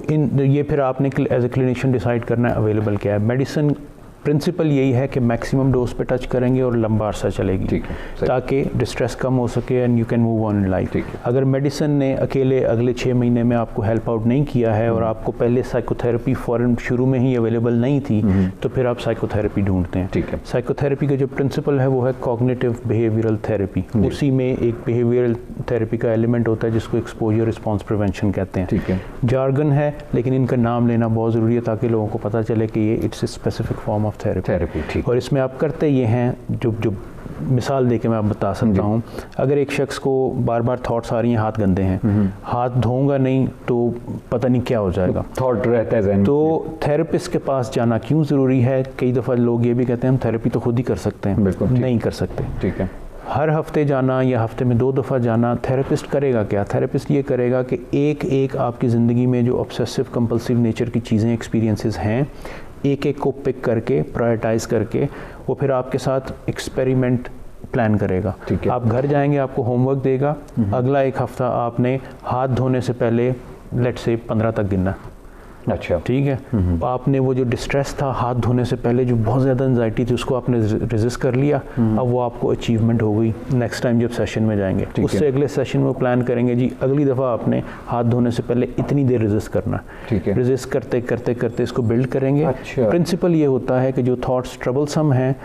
Speaker 2: ये फिर आपने एज ए क्लिनिशियन डिसाइड करना है अवेलेबल क्या है। मेडिसिन प्रिंसिपल यही है कि मैक्सिमम डोज पे टच करेंगे और लंबा अरसा चलेगी,
Speaker 1: ठीक है, सही।
Speaker 2: ताकि डिस्ट्रेस कम हो सके and you can move on in life.
Speaker 1: ठीक है।
Speaker 2: अगर मेडिसिन ने अकेले अगले 6 महीने में आपको हेल्प आउट नहीं किया है और आपको पहले साइकोथेरेपी फ़ौरन शुरू में ही अवेलेबल नहीं थी, तो फिर आप साइकोथेरेपी ढूंढते हैं।
Speaker 1: ठीक है।
Speaker 2: साइकोथेरेपी का जो प्रिंसिपल है वो है कॉग्निटिव बिहेवियरल थेरेपी। उसी में एक बिहेवियरल थेरेपी का एलिमेंट होता है जिसको एक्सपोजर रिस्पॉन्स प्रिवेंशन कहते हैं।
Speaker 1: ठीक है।
Speaker 2: जार्गन है, लेकिन इनका नाम लेना बहुत ज़रूरी है ताकि लोगों को पता चले कि ये it's a specific form of therapy.
Speaker 1: ठीक।
Speaker 2: और इसमें आप करते ये हैं, जो मिसाल दे के मैं आप बता सकता हूँ, अगर एक शख्स को बार बार थॉट्स आ रही हैं, हाथ गंदे हैं, हाथ धोऊंगा नहीं तो पता नहीं क्या हो जाएगा,
Speaker 1: थॉट रहता है ज़हन।
Speaker 2: तो थेरेपिस्ट के पास जाना क्यों ज़रूरी है? कई दफ़ा लोग ये भी कहते हैं हम थेरेपी तो खुद ही कर सकते हैं।
Speaker 1: बिल्कुल ठीक।
Speaker 2: नहीं कर सकते।
Speaker 1: ठीक है।
Speaker 2: हर हफ्ते जाना या हफ्ते में 2 दफ़ा जाना, थेरेपिस्ट करेगा क्या? थेरेपिस्ट ये करेगा कि एक एक आपकी ज़िंदगी में जो ऑब्सेसिव कंपल्सिव नेचर की चीज़ें, एक्सपीरियंसेस हैं, एक एक को पिक करके प्रायोरिटाइज करके वो फिर आपके साथ एक्सपेरिमेंट प्लान करेगा।
Speaker 1: ठीक है।
Speaker 2: आप घर जाएंगे, आपको होमवर्क देगा, अगला एक हफ्ता आपने हाथ धोने से पहले लेट से 15 तक गिनना।
Speaker 1: अच्छा।
Speaker 2: ठीक है। आपने वो जो डिस्ट्रेस था हाथ धोने से पहले, जो बहुत ज़्यादा एंजाइटी थी, उसको आपने रेजिस्ट कर लिया, अब वो आपको अचीवमेंट हो गई। नेक्स्ट टाइम जब सेशन में जाएंगे उससे अगले सेशन में प्लान करेंगे जी अगली दफ़ा आपने हाथ धोने से पहले इतनी देर रेजिस्ट करना।
Speaker 1: ठीक है।
Speaker 2: रेजिस्ट करते करते करते इसको बिल्ड करेंगे।
Speaker 1: अच्छा।
Speaker 2: प्रिंसिपल ये होता है कि जो थॉट्स ट्रबलसम हैं,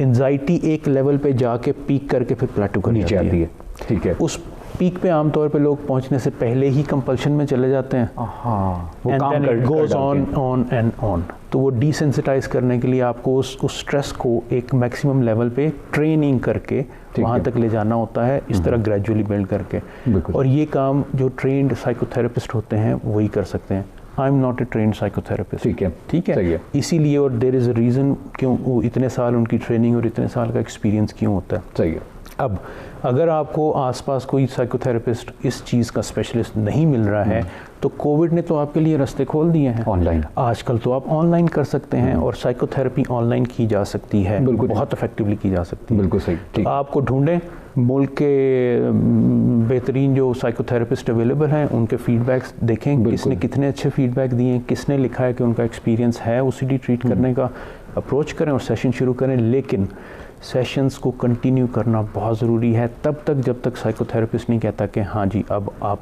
Speaker 2: एंजाइटी एक लेवल पे जाके पीक करके फिर प्लेटू कर
Speaker 1: नीचे आती है। ठीक है।
Speaker 2: उस पीक पे आमतौर पे लोग पहुंचने से पहले ही कंपल्शन में चले जाते हैं।
Speaker 1: हाँ, वो
Speaker 2: And
Speaker 1: काम
Speaker 2: then
Speaker 1: कर
Speaker 2: it goes
Speaker 1: डालते हैं।
Speaker 2: on and on। तो वो डिसेंसिटाइज करने के लिए आपको उस स्ट्रेस को एक मैक्सिमम लेवल पे ट्रेनिंग करके वहाँ तक ले जाना होता है, इस तरह ग्रेजुअली बिल्ड करके। और ये काम जो ट्रेंड साइकोथेरेपिस्ट होते हैं वही कर सकते हैं। I am not a trend psychotherapist.
Speaker 1: ठीक है।
Speaker 2: ठीक
Speaker 1: सही
Speaker 2: है।
Speaker 1: है।
Speaker 2: इसीलिए, और देयर इज़ अ रीज़न क्यों वो इतने साल उनकी ट्रेनिंग और इतने साल का एक्सपीरियंस क्यों होता है।
Speaker 1: सही है।
Speaker 2: अब अगर आपको आसपास कोई साइकोथेरेपिस्ट इस चीज़ का स्पेशलिस्ट नहीं मिल रहा है, तो कोविड ने तो आपके लिए रास्ते खोल दिए हैं।
Speaker 1: ऑनलाइन
Speaker 2: आजकल तो आप ऑनलाइन कर सकते हैं और साइकोथेरेपी ऑनलाइन की जा सकती है,
Speaker 1: बिल्कुल
Speaker 2: बहुत इफेक्टिवली की जा सकती है।
Speaker 1: बिल्कुल सही।
Speaker 2: तो आपको ढूंढें, मुल्क के बेहतरीन जो साइकोथेरेपिस्ट अवेलेबल हैं उनके फीडबैक्स देखें, किसने कितने अच्छे फीडबैक दिए हैं, किसने लिखा है कि उनका एक्सपीरियंस है ओसीडी ट्रीट करने का, अप्रोच करें और सेशन शुरू करें। लेकिन सेशंस को कंटिन्यू करना बहुत ज़रूरी है तब तक जब तक साइकोथेरेपिस्ट नहीं कहता कि हाँ जी अब आप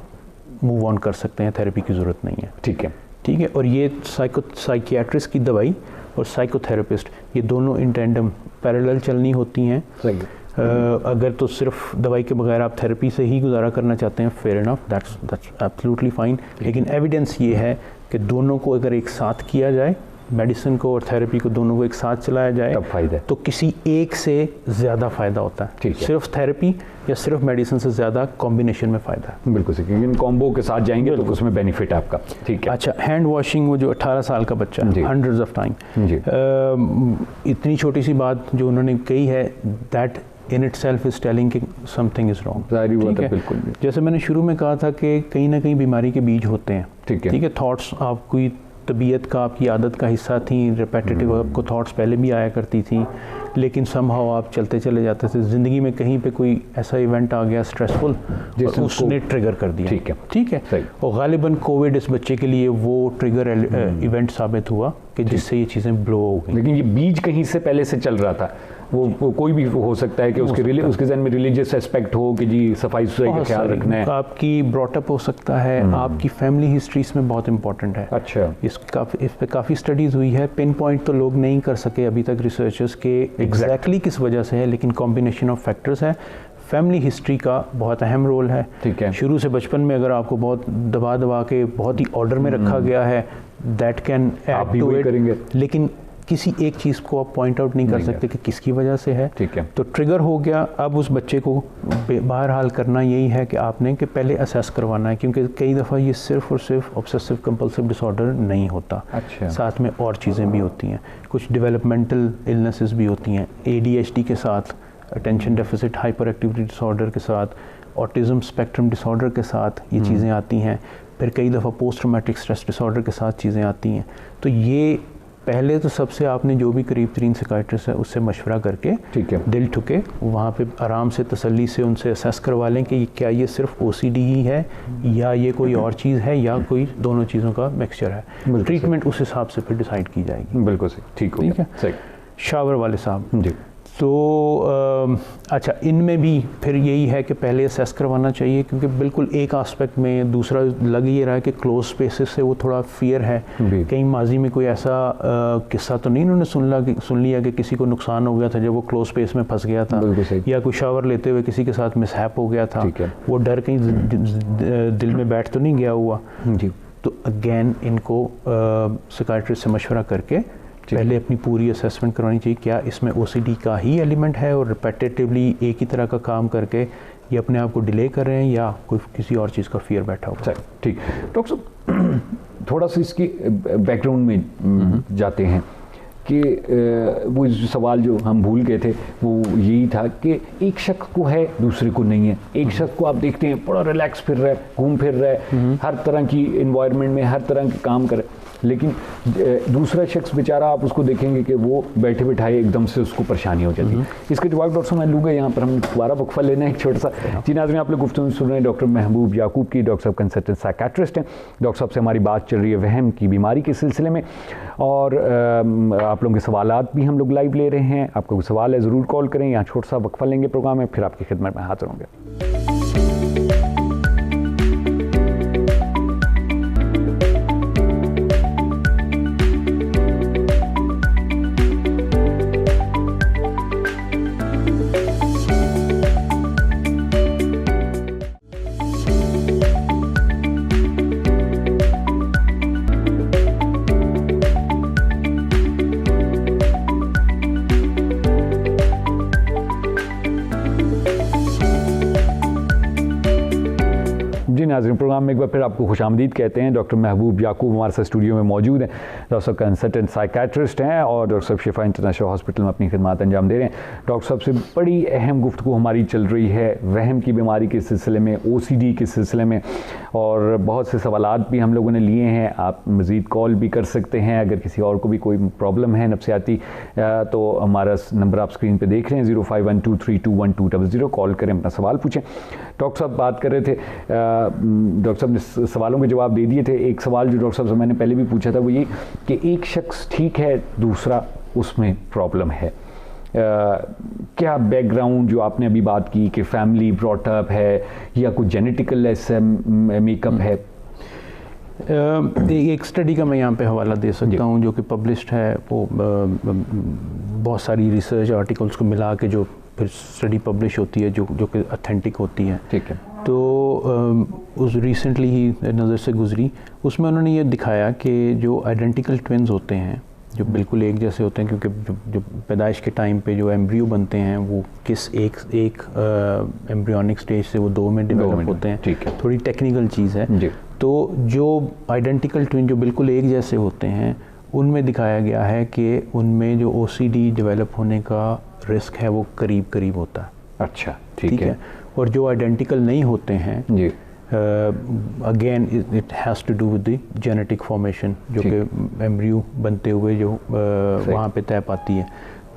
Speaker 2: मूव ऑन कर सकते हैं, थेरेपी की ज़रूरत नहीं है।
Speaker 1: ठीक है।
Speaker 2: ठीक है। और ये साइकियाट्रिस्ट की दवाई और साइकोथेरेपिस्ट ये दोनों इन टैंडम पैरेलल चलनी होती हैं।
Speaker 1: सही है।
Speaker 2: अगर तो सिर्फ दवाई के बगैर आप थेरेपी से ही गुजारा करना चाहते हैं, fair enough, that's absolutely fine. लेकिन एविडेंस ये है कि दोनों को अगर एक साथ किया जाए, मेडिसिन को और थेरेपी को दोनों को एक साथ चलाया जाए,
Speaker 1: तब फायदा है।
Speaker 2: तो किसी एक से ज़्यादा फ़ायदा होता है।
Speaker 1: ठीक है।
Speaker 2: सिर्फ थेरेपी या सिर्फ मेडिसिन से ज़्यादा कॉम्बिनेशन में फ़ायदा है।
Speaker 1: बिल्कुल सही, क्योंकि कॉम्बो के साथ जाएंगे तो उसमें बेनिफिट है आपका। ठीक है।
Speaker 2: अच्छा, हैंड वॉशिंग, वो जो 18 साल का बच्चा, हंड्रेड्स ऑफ टाइम, इतनी छोटी सी बात जो उन्होंने कही है, that in it self is telling कि समथिंग इज रॉन्ग। ठीक है।
Speaker 1: बिल्कुल।
Speaker 2: जैसे मैंने शुरू में कहा था कि कहीं ना कहीं बीमारी के बीज होते हैं।
Speaker 1: ठीक है।
Speaker 2: ठीक है। थॉट्स आपकी तबीयत का, आपकी आदत का हिस्सा थी, रिपीटेटिव आपको थॉट्स पहले भी आया करती थी, लेकिन समहाउ आप चलते चले जाते थे। ज़िंदगी में कहीं पे कोई ऐसा इवेंट आ गया स्ट्रेसफुल, उसने ट्रिगर कर दिया।
Speaker 1: ठीक है।
Speaker 2: ठीक है। और गालिबन कोविड इस बच्चे के लिए वो ट्रिगर इवेंट साबित हुआ कि जिससे ये चीज़ें ब्लो हो गई।
Speaker 1: लेकिन ये बीज कहीं से पहले से चल रहा था। वो कोई भी हो सकता है कि उसके जहन में रिलीजियस एस्पेक्ट हो कि जी सफाई सुथराई का ख्याल रखना है,
Speaker 2: आपकी ब्रॉटअप हो सकता है, आपकी फैमिली हिस्ट्री इसमें बहुत इंपॉर्टेंट है।
Speaker 1: अच्छा।
Speaker 2: इस पे काफ़ी स्टडीज़ हुई है। पिन पॉइंट तो लोग नहीं कर सके अभी तक रिसर्चर्स के एग्जैक्टली किस वजह से है, लेकिन कॉम्बिनेशन ऑफ फैक्टर्स है। फैमिली हिस्ट्री का बहुत अहम रोल है।
Speaker 1: ठीक है।
Speaker 2: शुरू से बचपन में अगर आपको बहुत दबा दबा के बहुत ही ऑर्डर में रखा गया है, that can add to it. लेकिन किसी एक चीज़ को आप पॉइंट आउट नहीं कर सकते कि किसकी वजह से है।
Speaker 1: ठीक है।
Speaker 2: तो ट्रिगर हो गया। अब उस बच्चे को बहरहाल करना यही है कि आपने कि पहले असेस करवाना है, क्योंकि कई दफ़ा ये सिर्फ और सिर्फ ऑब्सेसिव कंपल्सिव डिसऑर्डर नहीं होता।
Speaker 1: अच्छा।
Speaker 2: साथ में और चीज़ें भी होती हैं, कुछ डेवलपमेंटल इलनेसेस भी होती हैं। ADHD के साथ, attention deficit hyper activity disorder के साथ, ऑटिज़म स्पेक्ट्रम डिसऑर्डर के साथ ये चीज़ें आती हैं। फिर कई दफ़ा पोस्ट ट्रॉमेटिक स्ट्रेस डिसऑर्डर के साथ चीज़ें आती हैं। तो ये पहले तो सबसे आपने जो भी करीब तरीन साइकियाट्रिस्ट है उससे मशवरा करके,
Speaker 1: ठीक है,
Speaker 2: दिल ठुके वहाँ पे आराम से तसल्ली से उनसे असेस करवा लें कि क्या ये सिर्फ OCD ही है या ये कोई और चीज़ है या कोई दोनों चीज़ों का मिक्सचर है। ट्रीटमेंट उस हिसाब से फिर डिसाइड की जाएगी।
Speaker 1: बिल्कुल सही, ठीक है, सही।
Speaker 2: शावर वाले साहब
Speaker 1: जी।
Speaker 2: तो अच्छा, इनमें भी फिर यही है कि पहले असेस करवाना चाहिए, क्योंकि बिल्कुल एक आस्पेक्ट में, दूसरा लग ये रहा है कि क्लोज स्पेसेस से वो थोड़ा फियर है। कहीं माजी में कोई ऐसा किस्सा तो नहीं इन्होंने सुन लिया कि किसी को नुकसान हो गया था जब वो क्लोज स्पेस में फंस गया था, या कोई शावर लेते हुए किसी के साथ मिसहैप हो गया था, वो डर कहीं दिल में बैठ तो नहीं गया हुआ जी। तो अगेन इनको साइकियाट्रिस्ट से मशवरा करके पहले अपनी पूरी असेसमेंट करवानी चाहिए, क्या इसमें OCD का ही एलिमेंट है और रिपीटेटिवली एक ही तरह का काम करके ये अपने आप को डिले कर रहे हैं, या कोई किसी और चीज़ का फियर बैठा हुआ है।
Speaker 1: ठीक। डॉक्टर साहब थोड़ा सा इसकी बैकग्राउंड में जाते हैं कि वो सवाल जो हम भूल गए थे वो यही था कि एक शख्स को है दूसरे को नहीं है। एक शख्स को आप देखते हैं बड़ा रिलैक्स फिर रहा है, घूम फिर रहा है, हर तरह की इन्वायरमेंट में हर तरह के काम करे, लेकिन दूसरा शख्स बेचारा आप उसको देखेंगे कि वो बैठे बिठाए एकदम से उसको परेशानी हो जाती है। इसके जवाब डॉक्टर साहब मैं लूँगा, यहाँ पर हम दोबारा वक्फा लेना है एक छोटा सा। जी नाज़रीन, आप लोग गुफ्तगू सुन रहे हैं डॉक्टर महबूब याकूब की। डॉक्टर साहब कंसल्टेंट साइकियाट्रिस्ट हैं। डॉक्टर साहब से हमारी बात चल रही है वहम की बीमारी के सिलसिले में, और आप लोगों के सवालात भी हम लोग लाइव ले रहे हैं। आपका कोई सवाल है ज़रूर कॉल करें। यहाँ छोटा सा वक्फा लेंगे प्रोग्राम में, फिर आपकी खिदमत में हाजिर होंगे। नाज़रीन, प्रोग्राम में एक बार फिर आपको खुशामदीद कहते हैं। डॉक्टर महबूब याकूब हमारे साथ स्टूडियो में मौजूद हैं। डॉक्टर साहब कंसल्टेंट साइकियाट्रिस्ट हैं और डॉक्टर साहब शिफा इंटरनेशनल हॉस्पिटल में अपनी खिदमत अंजाम दे रहे हैं। डॉक्टर साहब से बड़ी अहम गुफ्तगू हमारी चल रही है वहम की बीमारी के सिलसिले में, OCD के सिलसिले में, और बहुत से सवालात भी हम लोगों ने लिए हैं। आप मज़ीद कॉल भी कर सकते हैं अगर किसी और को भी कोई प्रॉब्लम है नफ्सियाती, तो हमारा नंबर आप स्क्रीन पर देख रहे हैं 0512321200। कॉल करें, अपना सवाल पूछें। डॉक्टर साहब बात कर रहे थे, डॉक्टर साहब ने सवालों के जवाब दे दिए थे। एक सवाल जो डॉक्टर साहब से मैंने पहले भी पूछा था वो ये कि एक शख्स ठीक है, दूसरा उसमें प्रॉब्लम है। क्या बैकग्राउंड जो आपने अभी बात की कि फैमिली ब्रॉटअप है या कोई जेनेटिकल ऐसा मेकअप है?
Speaker 2: एक स्टडी का मैं यहाँ पे हवाला दे सकता हूँ जो कि पब्लिश्ड है। वो बहुत सारी रिसर्च आर्टिकल्स को मिला के जो फिर स्टडी पब्लिश होती है जो कि ऑथेंटिक होती है।
Speaker 1: ठीक है।
Speaker 2: तो उस रिसेंटली ही नज़र से गुजरी, उसमें उन्होंने ये दिखाया कि जो आइडेंटिकल ट्विन्स होते हैं, जो बिल्कुल एक जैसे होते हैं, क्योंकि जो पैदाइश के टाइम पे जो एम्ब्रियो बनते हैं वो किस एक एम्ब्रियोनिक स्टेज से वो 2 में डेवलप होते हैं।
Speaker 1: ठीक है।
Speaker 2: थोड़ी टेक्निकल चीज़ है जी। तो जो आइडेंटिकल ट्विन जो बिल्कुल एक जैसे होते हैं, उनमें दिखाया गया है कि उनमें जो OCD डेवलप होने का रिस्क है वो करीब करीब होता है।
Speaker 1: अच्छा, ठीक है।
Speaker 2: और जो आइडेंटिकल नहीं होते हैं
Speaker 1: जी,
Speaker 2: again it has to do with the genetic formation, जो कि एम्ब्रियो बनते हुए जो वहाँ पे तय पाती है,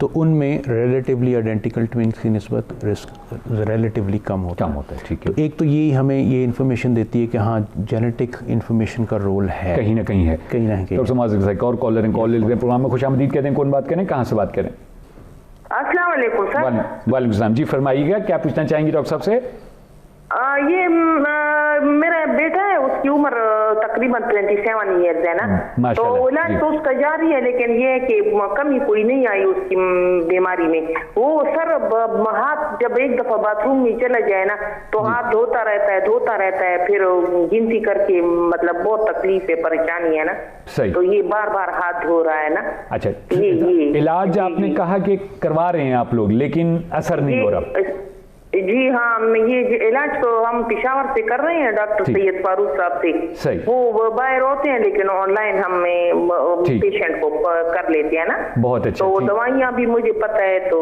Speaker 2: तो उनमें रिलेटिवली आइडेंटिकल ट्विन्स की निस्बत रिस्क रिलेटिवली कम होता है। ठीक है। तो एक तो यही हमें ये इन्फॉर्मेशन देती है कि हाँ, जेनेटिक इन्फॉर्मेशन का रोल है,
Speaker 1: कहीं ना कहीं है,
Speaker 2: कहीं ना कहीं।
Speaker 1: डॉक्टर और कॉलर हैं, कॉल ले लेते हैं। प्रोग्राम में खुशामदीद कहते हैं। कौन बात करें, कहाँ से बात करें?
Speaker 5: अस्सलाम वालेकुम सर।
Speaker 1: वालेकुम सलाम जी, फरमाइएगा, क्या पूछना चाहेंगी डॉक्टर साहब से?
Speaker 5: ये मेरा बेटा है, उसकी उम्र तकरीबन 27 ईयर्स है ना, तो इलाज तो उसका जारी है, लेकिन ये है कि कमी कोई नहीं आई उसकी बीमारी में। वो सर हाथ जब एक दफा बाथरूम में चला जाए ना तो हाथ धोता रहता है, फिर गिनती करके, मतलब बहुत तकलीफ है, परेशानी है ना।
Speaker 1: सही।
Speaker 5: तो ये बार बार हाथ धो रहा है ना।
Speaker 1: अच्छा, इलाज आपने कहा कि करवा रहे हैं आप लोग, लेकिन असर नहीं हो रहा?
Speaker 5: जी हाँ, ये इलाज तो हम पेशावर से कर रहे हैं, डॉक्टर सैयद फारूक साहब से।
Speaker 1: सही।
Speaker 5: वो बाहर होते हैं, लेकिन ऑनलाइन हम पेशेंट को कर लेते हैं ना।
Speaker 1: बहुत अच्छा।
Speaker 5: तो दवाइयाँ भी मुझे पता है। तो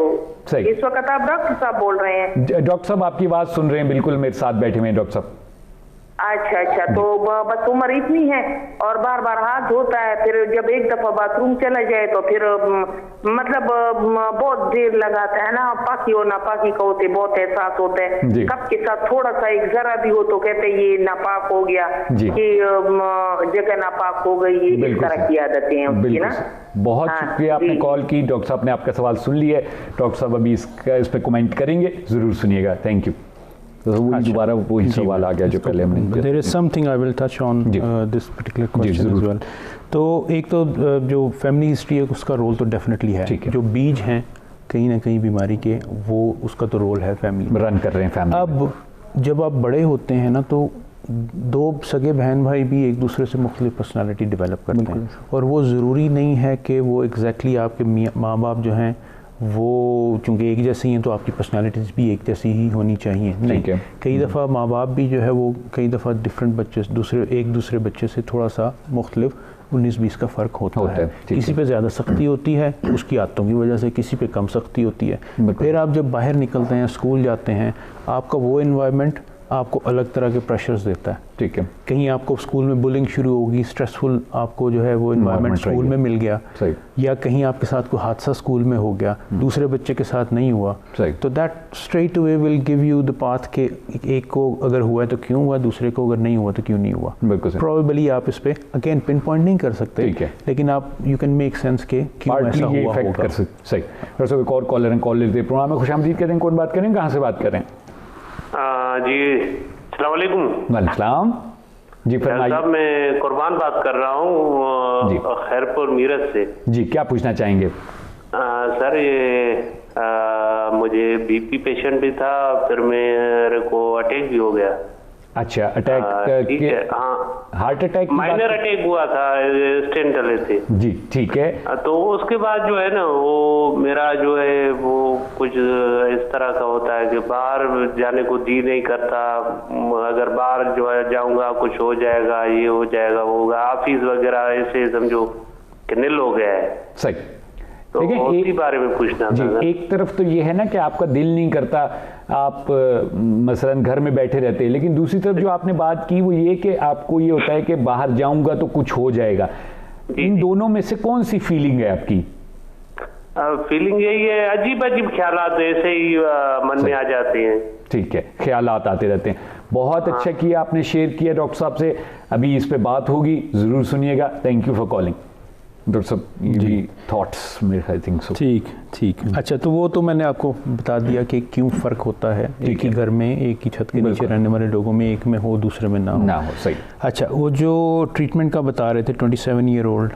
Speaker 1: सही।
Speaker 5: इस वक्त आप डॉक्टर साहब बोल रहे हैं?
Speaker 1: डॉक्टर साहब आपकी बात सुन रहे हैं, बिल्कुल मेरे साथ बैठे हुए हैं डॉक्टर साहब।
Speaker 5: अच्छा अच्छा, तो बस उम्र इतनी है और बार बार हाथ धोता है, फिर जब एक दफा बाथरूम चला जाए तो फिर मतलब बहुत देर लगाता है ना, पाकी और नापाकी का होते बहुत एहसास होता है। कप के साथ थोड़ा सा एक जरा भी हो तो कहते ये नापाक हो गया, कि जगह नापाक हो गई, ये इस तरह की आदतें हैं उसकी ना।
Speaker 1: बहुत शुक्रिया आपने कॉल की। डॉक्टर साहब ने आपका सवाल सुन लिया है, डॉक्टर साहब अभी इस पे कमेंट करेंगे, जरूर सुनिएगा। Thank you. तो वही दोबारा वही सवाल आ गया जो पहले हमने।
Speaker 2: There is something I will touch on this particular question as well. तो एक तो जो फैमिली हिस्ट्री है उसका रोल तो डेफिनेटली है, जो बीज हैं कहीं ना कहीं बीमारी के, वो उसका तो रोल है, फैमिली
Speaker 1: रन कर रहे हैं फैमिली।
Speaker 2: अब जब आप बड़े होते हैं ना तो दो सगे बहन भाई भी एक दूसरे से मुख्तलिफ पर्सनालिटी डेवलप करते हैं, और वो ज़रूरी नहीं है कि वो एग्जैक्टली आपके माँ बाप जो हैं वो चूँकि एक जैसी हैं तो आपकी पर्सनालिटीज़ भी एक जैसी ही होनी चाहिए, नहीं। कई दफ़ा माँ बाप भी जो है वो कई दफ़ा डिफरेंट बच्चे एक दूसरे बच्चे से थोड़ा सा मुख्तलिफ 19-20 का फ़र्क होता है। किसी पे ज़्यादा सख्ती होती है उसकी आदतों की वजह से, किसी पे कम सख्ती होती है। फिर आप जब बाहर निकलते हैं, स्कूल जाते हैं, आपका वो इन्वायरमेंट आपको अलग तरह के प्रेशर्स देता है।
Speaker 1: ठीक है,
Speaker 2: कहीं आपको स्कूल में बुलिंग शुरू होगी, स्ट्रेसफुल आपको जो है वो इन्वायरमेंट स्कूल में मिल गया, या कहीं आपके साथ कोई हादसा स्कूल में हो गया, दूसरे बच्चे के साथ नहीं हुआ, तो that straight away will give you the path के एक को अगर हुआ है तो क्यों हुआ, दूसरे को अगर नहीं हुआ तो क्यों नहीं हुआ। प्रोबेबली आप इस पे अगेन पिन पॉइंट नहीं कर सकते, लेकिन आप यू कैन मेक सेंस के क्यों ऐसा हुआ होगा।
Speaker 1: सही। वैसे एक और कॉलर हैं, कॉल लेते हैं। प्रोग्राम में खुशामदीद कहते हैं, कौन बात करें, कहाँ से बात करें?
Speaker 6: जी अस्सलाम वालेकुम।
Speaker 1: वालेकुम सलाम जी, फरमाइए।
Speaker 6: साहब मैं कुर्बान बात कर रहा हूँ खैरपुर मीरत से।
Speaker 1: जी, क्या पूछना चाहेंगे?
Speaker 6: सर ये मुझे बीपी पेशेंट भी था, फिर मेरे को अटैक भी हो गया।
Speaker 1: अच्छा, अटैक?
Speaker 6: हाँ,
Speaker 1: हार्ट अटैक?
Speaker 6: माइनर अटैक हुआ था, स्टेंट डले थे
Speaker 1: जी। ठीक है।
Speaker 6: तो उसके बाद जो है ना वो मेरा जो है वो कुछ इस तरह का होता है कि बाहर जाने को जी नहीं करता, अगर बाहर जो है जाऊंगा कुछ हो जाएगा, ये हो जाएगा, वो होगा, ऑफिस वगैरह ऐसे समझो कि निल हो गया है।
Speaker 1: सही।
Speaker 6: तो उसी बारे में पूछना था।
Speaker 1: एक तरफ तो ये है ना कि आपका दिल नहीं करता, आप मसलन घर में बैठे रहते हैं, लेकिन दूसरी तरफ जो आपने बात की वो ये कि आपको ये होता है कि बाहर जाऊंगा तो कुछ हो जाएगा। इन दोनों में से कौन सी फीलिंग है आपकी?
Speaker 6: फीलिंग यही है, अजीब अजीब ख्यालात ऐसे ही मन में आ जाते हैं।
Speaker 1: ठीक है, ख्यालात आते रहते हैं। बहुत अच्छा किया आपने शेयर किया डॉक्टर साहब से, अभी इस पे बात होगी, जरूर सुनिएगा। Thank you for calling. Doctor साहब जी थॉट्स मेरे आई थिंक सो।
Speaker 2: ठीक। अच्छा, तो वो तो मैंने आपको बता दिया कि क्यों फ़र्क होता है एक ही घर में, एक ही छत के नीचे रहने वाले लोगों में, एक में हो दूसरे में ना हो।
Speaker 1: सही। अच्छा,
Speaker 2: वो जो ट्रीटमेंट का बता रहे थे, 27 ईयर ओल्ड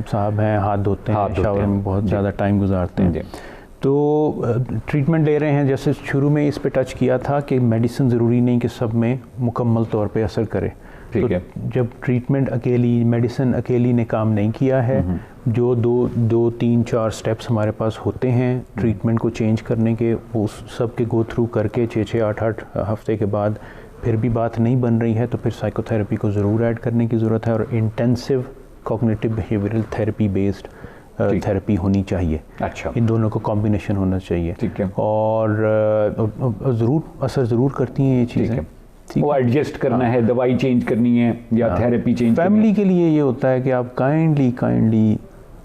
Speaker 2: साहब हैं, हाथ धोते हैं, शावर में बहुत ज़्यादा टाइम गुजारते हैं, तो ट्रीटमेंट ले रहे हैं। जैसे शुरू में इस पे टच किया था कि मेडिसिन ज़रूरी नहीं कि सब में मुकम्मल तौर पे असर करे। तो जब ट्रीटमेंट अकेली, मेडिसिन अकेली ने काम नहीं किया है, जो दो 3-4 स्टेप्स हमारे पास होते हैं ट्रीटमेंट को चेंज करने के, वो सब के गो थ्रू करके 6-6, 8-8 हफ्ते के बाद फिर भी बात नहीं बन रही है तो फिर साइकोथेरेपी को ज़रूर ऐड करने की ज़रूरत है, और intensive cognitive behavioural therapy based therapy होनी चाहिए।
Speaker 1: अच्छा,
Speaker 2: इन दोनों को कॉम्बिनेशन होना चाहिए।
Speaker 1: ठीक है।
Speaker 2: और ज़रूर असर ज़रूर करती हैं ये चीज़ें।
Speaker 1: वो एडजस्ट करना है, दवाई चेंज करनी है या थेरेपी चेंज।
Speaker 2: फैमिली के लिए ये होता है कि आप काइंडली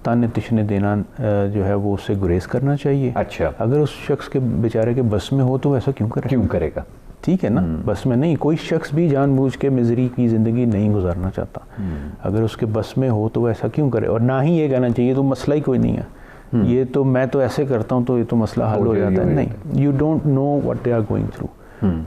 Speaker 2: ताने तिशने देना जो है वो उससे गुरेज करना चाहिए।
Speaker 1: अच्छा,
Speaker 2: अगर उस शख्स के बेचारे के बस में हो तो ऐसा क्यों करेगा? ठीक है ना, बस में नहीं, कोई शख्स भी जानबूझ के मिजरी की ज़िंदगी नहीं गुजारना चाहता। अगर उसके बस में हो तो ऐसा क्यों करे, और ना ही ये कहना चाहिए तो मसला ही कोई नहीं है, ये तो मैं तो ऐसे करता हूँ तो ये तो मसला हल हो जाता है। नहीं, you don't know what they are going through.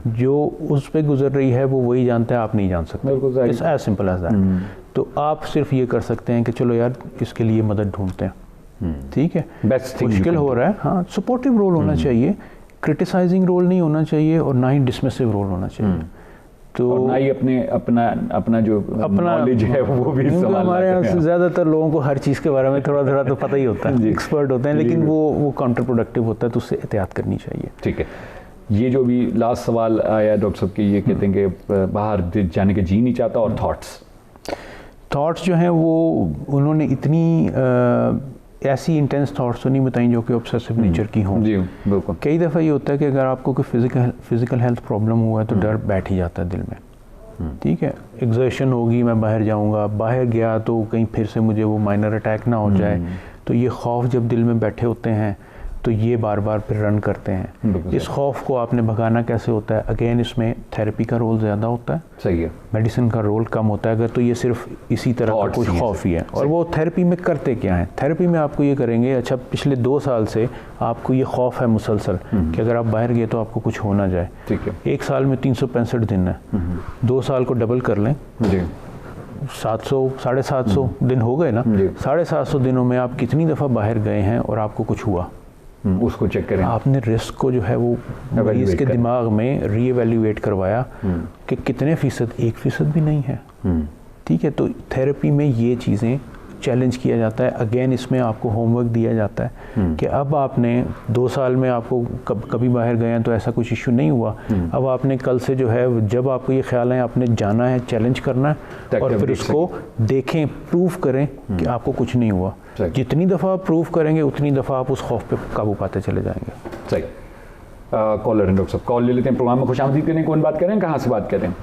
Speaker 2: जो उस पे गुजर रही है वो वही जानता है, आप नहीं जान सकते। It's as simple as that. तो आप सिर्फ ये कर सकते हैं कि चलो यार इसके लिए मदद ढूंढते हैं, ठीक है, मुश्किल हो रहा है, हाँ, सपोर्टिव रोल होना चाहिए, क्रिटिसाइजिंग रोल नहीं होना चाहिए, और ना ही डिसमिसिव रोल होना चाहिए। तो
Speaker 1: और ना ही अपना जो नॉलेज है वो भी संभालना।
Speaker 2: हमारे यहाँ से ज़्यादातर लोगों को हर चीज़ के बारे में थोड़ा थोड़ा तो पता ही होता है, एक्सपर्ट होते हैं, लेकिन वो काउंटर प्रोडक्टिव होता है, तो उससे एहतियात करनी चाहिए।
Speaker 1: ठीक है। ये जो भी लास्ट सवाल आया डॉक्टर साहब के, ये कहते हैं कि बाहर जाने के जी नहीं चाहता, और थॉट्स जो हैं वो उन्होंने इतनी ऐसी इंटेंस थॉट्स तो नहीं बताई जो कि ऑब्सेसिव नेचर की हों। जी बिल्कुल।
Speaker 2: कई दफ़ा ये होता है कि अगर आपको कोई फिज़िकल हेल्थ प्रॉब्लम हुआ है तो डर बैठ ही जाता है दिल में, ठीक है, एग्जर्शन होगी, मैं बाहर जाऊंगा, बाहर गया तो कहीं फिर से मुझे वो माइनर अटैक ना हो जाए, तो ये खौफ जब दिल में बैठे होते हैं तो ये बार बार फिर रन करते हैं। इस खौफ को आपने भगाना कैसे होता है? अगेन इसमें थेरेपी का रोल ज़्यादा होता है,
Speaker 1: सही है,
Speaker 2: मेडिसिन का रोल कम होता है। अगर तो ये सिर्फ इसी तरह का कुछ खौफ ही है। और वो थेरेपी में करते क्या है? थेरेपी में आपको ये करेंगे, अच्छा पिछले 2 साल से आपको ये खौफ है मुसलसल कि अगर आप बाहर गए तो आपको कुछ हो ना जाए।
Speaker 1: ठीक है,
Speaker 2: 1 साल में 365 दिन है, 2 साल को डबल कर लें, 700 750 दिन हो गए ना। 750 दिनों में आप कितनी दफ़ा बाहर गए हैं और आपको कुछ हुआ,
Speaker 1: उसको चेक करें।
Speaker 2: आपने रिस्क को जो है वो मरीज के दिमाग में रीएवैल्यूएट करवाया कि कितने फ़ीसद, 1% भी नहीं है। ठीक है, तो थेरेपी में ये चीज़ें चैलेंज किया जाता है। अगेन इसमें आपको होमवर्क दिया जाता है कि अब आपने 2 साल में आपको कभी बाहर गए हैं तो ऐसा कुछ इशू नहीं हुआ। अब आपने कल से जो है, जब आपको ये ख्याल है, आपने जाना है, चैलेंज करना है और फिर उसको देखें, प्रूव करें कि आपको कुछ नहीं हुआ। जितनी दफ़ा आप प्रूव करेंगे उतनी दफ़ा आप उस खौफ पे काबू पाते चले जाएंगे।
Speaker 1: सही। कॉलर हैं डॉक्टर साहब, कॉल ले लेते हैं। प्रोग्राम में खुशामदीद करें। कौन बात कर रहे हैं, कहाँ से बात कर रहे हैं?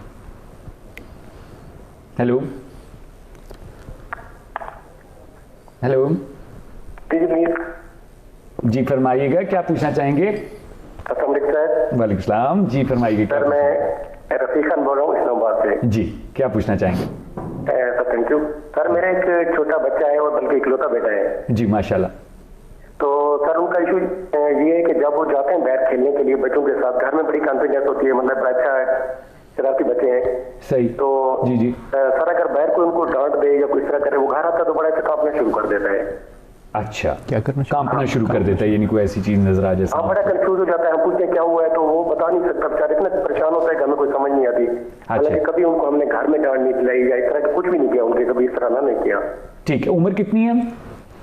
Speaker 1: हेलो हेलो जी, फरमाइएगा, क्या पूछना चाहेंगे? वालेकुम सलाम जी, फरमाइए।
Speaker 7: सर मैं रफीक खान बोल रहा हूँ इस्लामाबाद से।
Speaker 1: जी, क्या पूछना चाहेंगे?
Speaker 7: Sir thank you. सर मेरा एक छोटा बच्चा है और बल्कि इकलौता बेटा है।
Speaker 1: जी माशाल्लाह।
Speaker 7: तो सर उनका इशू ये है कि जब वो जाते हैं बाहर खेलने के लिए बच्चों के साथ, घर में बड़ी कॉन्फिडेंस होती है, मतलब अच्छा शरारती बच्चे हैं।
Speaker 1: सही।
Speaker 7: तो
Speaker 1: जी
Speaker 7: सर अगर बाहर कोई उनको डांट दे या कोई तरह करे, वो घर आता तो बड़ा अच्छा कांपना शुरू कर देता है।
Speaker 1: अच्छा,
Speaker 2: क्या करना?
Speaker 1: कांपना शुरू कर देता है, यानी कोई ऐसी चीज नजर आ जाए।
Speaker 7: हाँ, बड़ा कंफ्यूज हो जाता है। हम पूछते हैं क्या हुआ है तो वो बता नहीं सकता, बेचारा इतना परेशान होता है कि हमें कोई समझ नहीं आती। हालांकि कभी उनको हमने घर में डांट नहीं दिलाई या इस तरह का कुछ भी नहीं किया उनके, कभी इस तरह नहीं किया।
Speaker 1: ठीक है, उम्र कितनी है?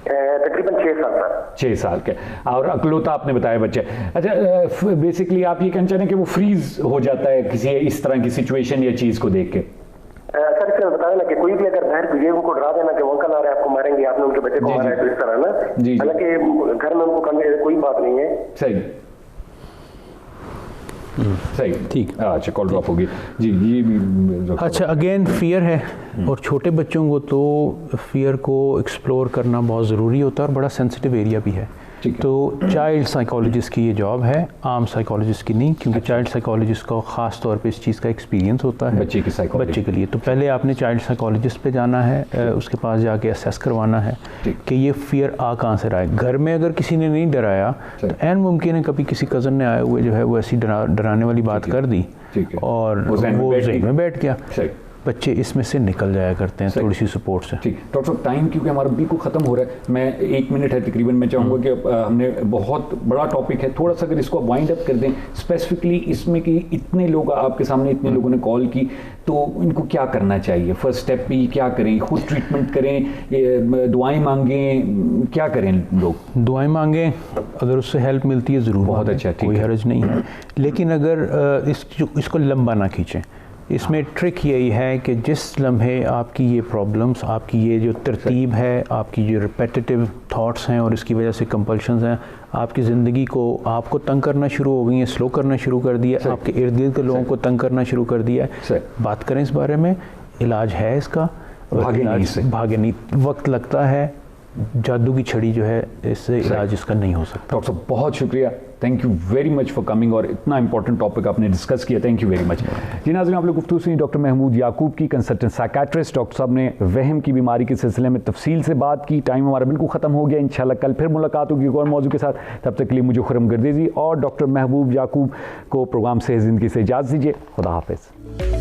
Speaker 7: तकरीबन 6 साल सर।
Speaker 1: 6 साल के, और अकलौता आपने बताया बच्चे। अच्छा, बेसिकली आप ये कहना चाह रहे हैं कि वो फ्रीज हो जाता है किसी इस तरह की सिचुएशन या चीज को देख के?
Speaker 7: सर इसमें बताया ना कि कोई भी अगर बाहर ये उनको डरा देना कि वो अंकल आ रहे हैं आपको मारेंगे, आपने उनके बच्चे को मारा है, तो इस तरह ना, हालांकि घर में उनको कोई बात नहीं है।
Speaker 1: सही सही, ठीक। अच्छा, कॉल ड्रॉप होगी जी। ये भी
Speaker 2: अच्छा, अगेन फियर है, और छोटे बच्चों को तो फियर को एक्सप्लोर करना बहुत ज़रूरी होता है और बड़ा सेंसिटिव एरिया भी है। तो चाइल्ड साइकोलॉजिस्ट की ये जॉब है, आम साइकोलॉजिस्ट की नहीं, क्योंकि चाइल्ड साइकोलॉजिस्ट को ख़ास तौर पे इस चीज़ का एक्सपीरियंस होता है
Speaker 1: बच्चे के लिए।
Speaker 2: तो पहले आपने चाइल्ड साइकोलॉजिस्ट पे जाना है, उसके पास जाके असेस करवाना है कि ये फियर आ कहाँ से रहा है। घर में अगर किसी ने नहीं डराया तो ऐन मुमकिन है कभी किसी कज़न ने आए हुए जो है वो ऐसी डराने वाली बात कर दी और वो ज़हन में बैठ गया। बच्चे इसमें से निकल जाया करते हैं थोड़ी सी सपोर्ट से।
Speaker 1: ठीक। डॉक्टर साहब, टाइम क्योंकि हमारा बिल्कुल ख़त्म हो रहा है, मैं 1 मिनट है तकरीबन, मैं चाहूँगा कि हमने बहुत बड़ा टॉपिक है, थोड़ा सा अगर इसको वाइंड अप कर दें स्पेसिफिकली इसमें कि इतने लोग आपके सामने, इतने लोगों ने कॉल की, तो इनको क्या करना चाहिए? फर्स्ट स्टेप भी क्या करें? खुद ट्रीटमेंट करें, दुआएं मांगें, क्या करें? लोग
Speaker 2: दुआएं मांगें, अगर उससे हेल्प मिलती है ज़रूर,
Speaker 1: बहुत अच्छा,
Speaker 2: कोई हर्ज नहीं है। लेकिन अगर इसको लंबा ना खींचें। इसमें ट्रिक यही है कि जिस लम्हे आपकी ये प्रॉब्लम्स, आपकी ये जो तरतीब है, आपकी जो रिपेटिटिव थॉट्स हैं और इसकी वजह से कंपल्शंस हैं, आपकी ज़िंदगी को आपको तंग करना शुरू हो गई हैं, स्लो करना शुरू कर दिया, आपके इर्द गिर्द के लोगों को तंग करना शुरू कर दिया है, बात करें इस बारे में। इलाज है इसका, भागे नहीं, वक्त लगता है, जादू की छड़ी जो है इससे इलाज इसका नहीं हो सकता।
Speaker 1: डॉक्टर साहब बहुत शुक्रिया, thank you very much for coming, और इतना इंपॉर्टेंट टॉपिक आपने डिस्कस किया, थैंक यू वेरी मच। जी नाज़रीन, आप लोग गुफ्तगू सुनी डॉक्टर महमूद याकूब की, कंसल्टेंट साइकियाट्रिस्ट। डॉक्टर साहब ने वहम की बीमारी के सिलसिले में तफसील से बात की। टाइम हमारा बिल्कुल ख़त्म हो गया, इंशाल्लाह कल फिर मुलाकात होगी एक और मौजू के साथ। तब तक के लिए मुझे खुरम गर्देजी और डॉक्टर महबूब याकूब को प्रोग्राम से ज़िंदगी से इजाज़त दीजिए। खुदा हाफिज़।